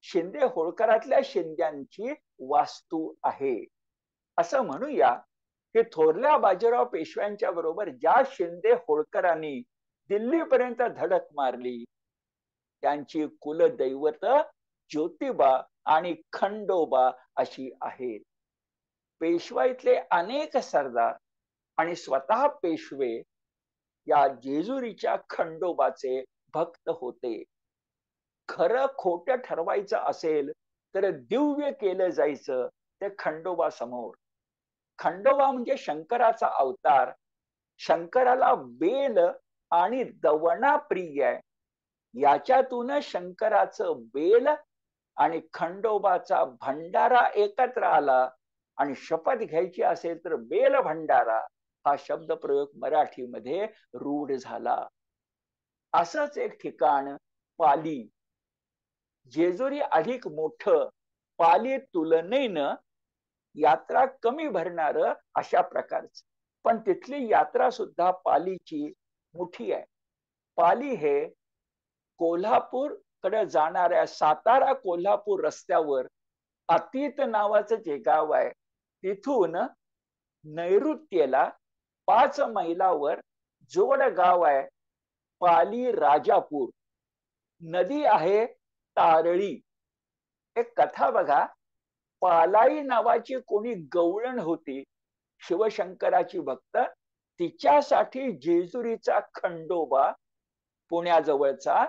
शिंदे होळकरातल्या शिंद्यांची वास्तू आहे. असं म्हणूया की थोरल्या बाजीराव पेशव्यांच्या बरोबर ज्या शिंदे होळकरांनी दिल्लीपर्यंत धडक मारली त्यांची कुलदैवत ज्योतिबा आणि खंडोबा अशी आहेत. पेशवाईतले अनेक सरदार आणि स्वतः पेशवे या जेजुरीच्या खंडोबाचे भक्त होते. खरं खोटं ठरवायचं असेल तर दिव्य केलं जायचं ते खंडोबा समोर. खंडोबा म्हणजे शंकराचा अवतार. शंकराला बेल आणि दवणा प्रिय आहे. याच्यातून शंकराचं बेल आणि खंडोबाचा भंडारा एकत्र आला. आणि शपथ घ्यायची असेल तर बेल भंडारा हा शब्द प्रयोग मराठीमध्ये रूढ झाला. असंच एक ठिकाण पाली. जेजुरी अधिक मोठं, पाली तुलनेनं यात्रा कमी भरणार अशा प्रकारचं. पण तिथली यात्रा सुद्धा पालीची मोठी आहे. पाली हे कोल्हापूर कडे जाणाऱ्या सातारा कोल्हापूर रस्त्यावर अतीत नावाचं जे गाव आहे तिथून नैऋत्येला 5 मैलावर जोड गाव आहे पाली राजापूर. नदी आहे तारळी. एक कथा बघा, पालाई नावाची कोणी गवळण होती शिवशंकराची भक्त. तिच्यासाठी जेजुरीचा खंडोबा पुण्याजवळचा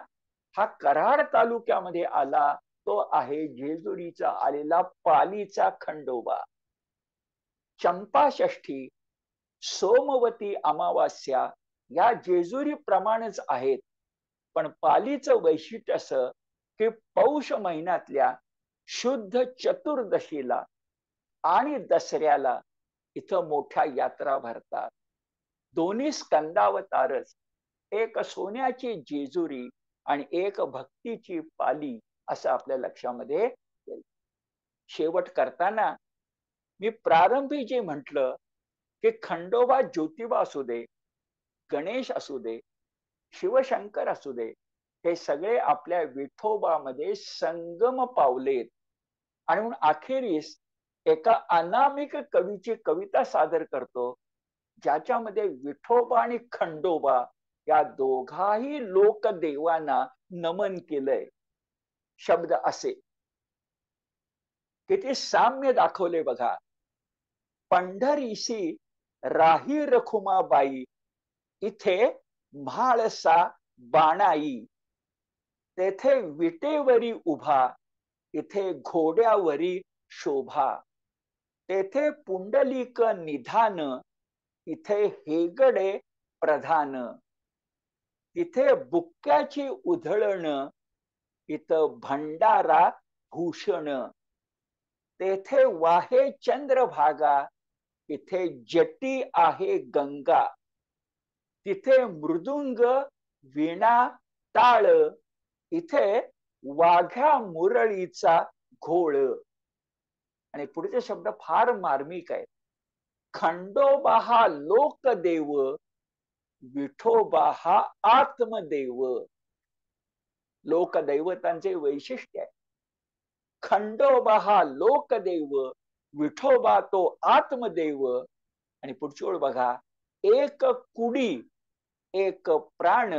हा कराड तालुक्यामध्ये आला. तो आहे जेजुरीचा आलेला पालीचा खंडोबा. चंपाषष्ठी, सोमवती अमावास्या या जेजुरी प्रमाणेच आहेत. पण पालीचं वैशिष्ट्य असं की पौष महिन्यातल्या शुद्ध चतुर्दशीला आणि दसऱ्याला इथं मोठ्या यात्रा भरतात. दोन्ही स्कंदावतारच, एक सोन्याची जेजुरी आणि एक भक्तीची पाली, असं आपल्या लक्षामध्ये येईल. शेवट करताना मी प्रारंभी जे म्हटलं की खंडोबा ज्योतिबा असू दे, गणेश असू दे, शिवशंकर असू दे, हे सगळे आपल्या विठोबामध्ये संगम पावलेत. आणि म्हणून अखेरीस एका अनामिक कवीची कविता सादर करतो ज्याच्यामध्ये विठोबा आणि खंडोबा या दोघाही लोकदेवांना नमन केलंय. शब्द असे किती साम्य दाखवले बघा. पंढरीशी राही रखुमाबाई, इथे म्हाळसा बाणाई, तेथे विटेवरी उभा, इथे घोड्यावरी शोभा, तेथे पुंडलिक निधान, इथे हेगडे प्रधान, तिथे बुक्क्याची उधळण, इथं भंडारा भूषण, तेथे वाहे चंद्रभागा, इथे जटी आहे गंगा, तिथे मृदुंग वीणा टाळ, इथे वाघ्या मुरळीचा घोळ. आणि पुढचे शब्द फार मार्मिक आहे. खंडोबा हा लोकदेव, विठोबा हा आत्मदेव. लोकदैवतांचे वैशिष्ट्य आहे. खंडोबा हा लोकदेव, विठोबा तो आत्मदेव. आणि पुढची ओळ बघा, एक कुडी एक प्राण,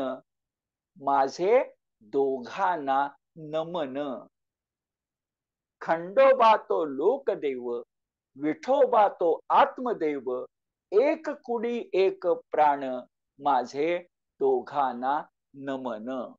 माझे दोघांना नमन. खंडोबा तो लोकदेव, विठोबा तो आत्मदेव, एक कुडी एक प्राण, माझे दोघांना नमन.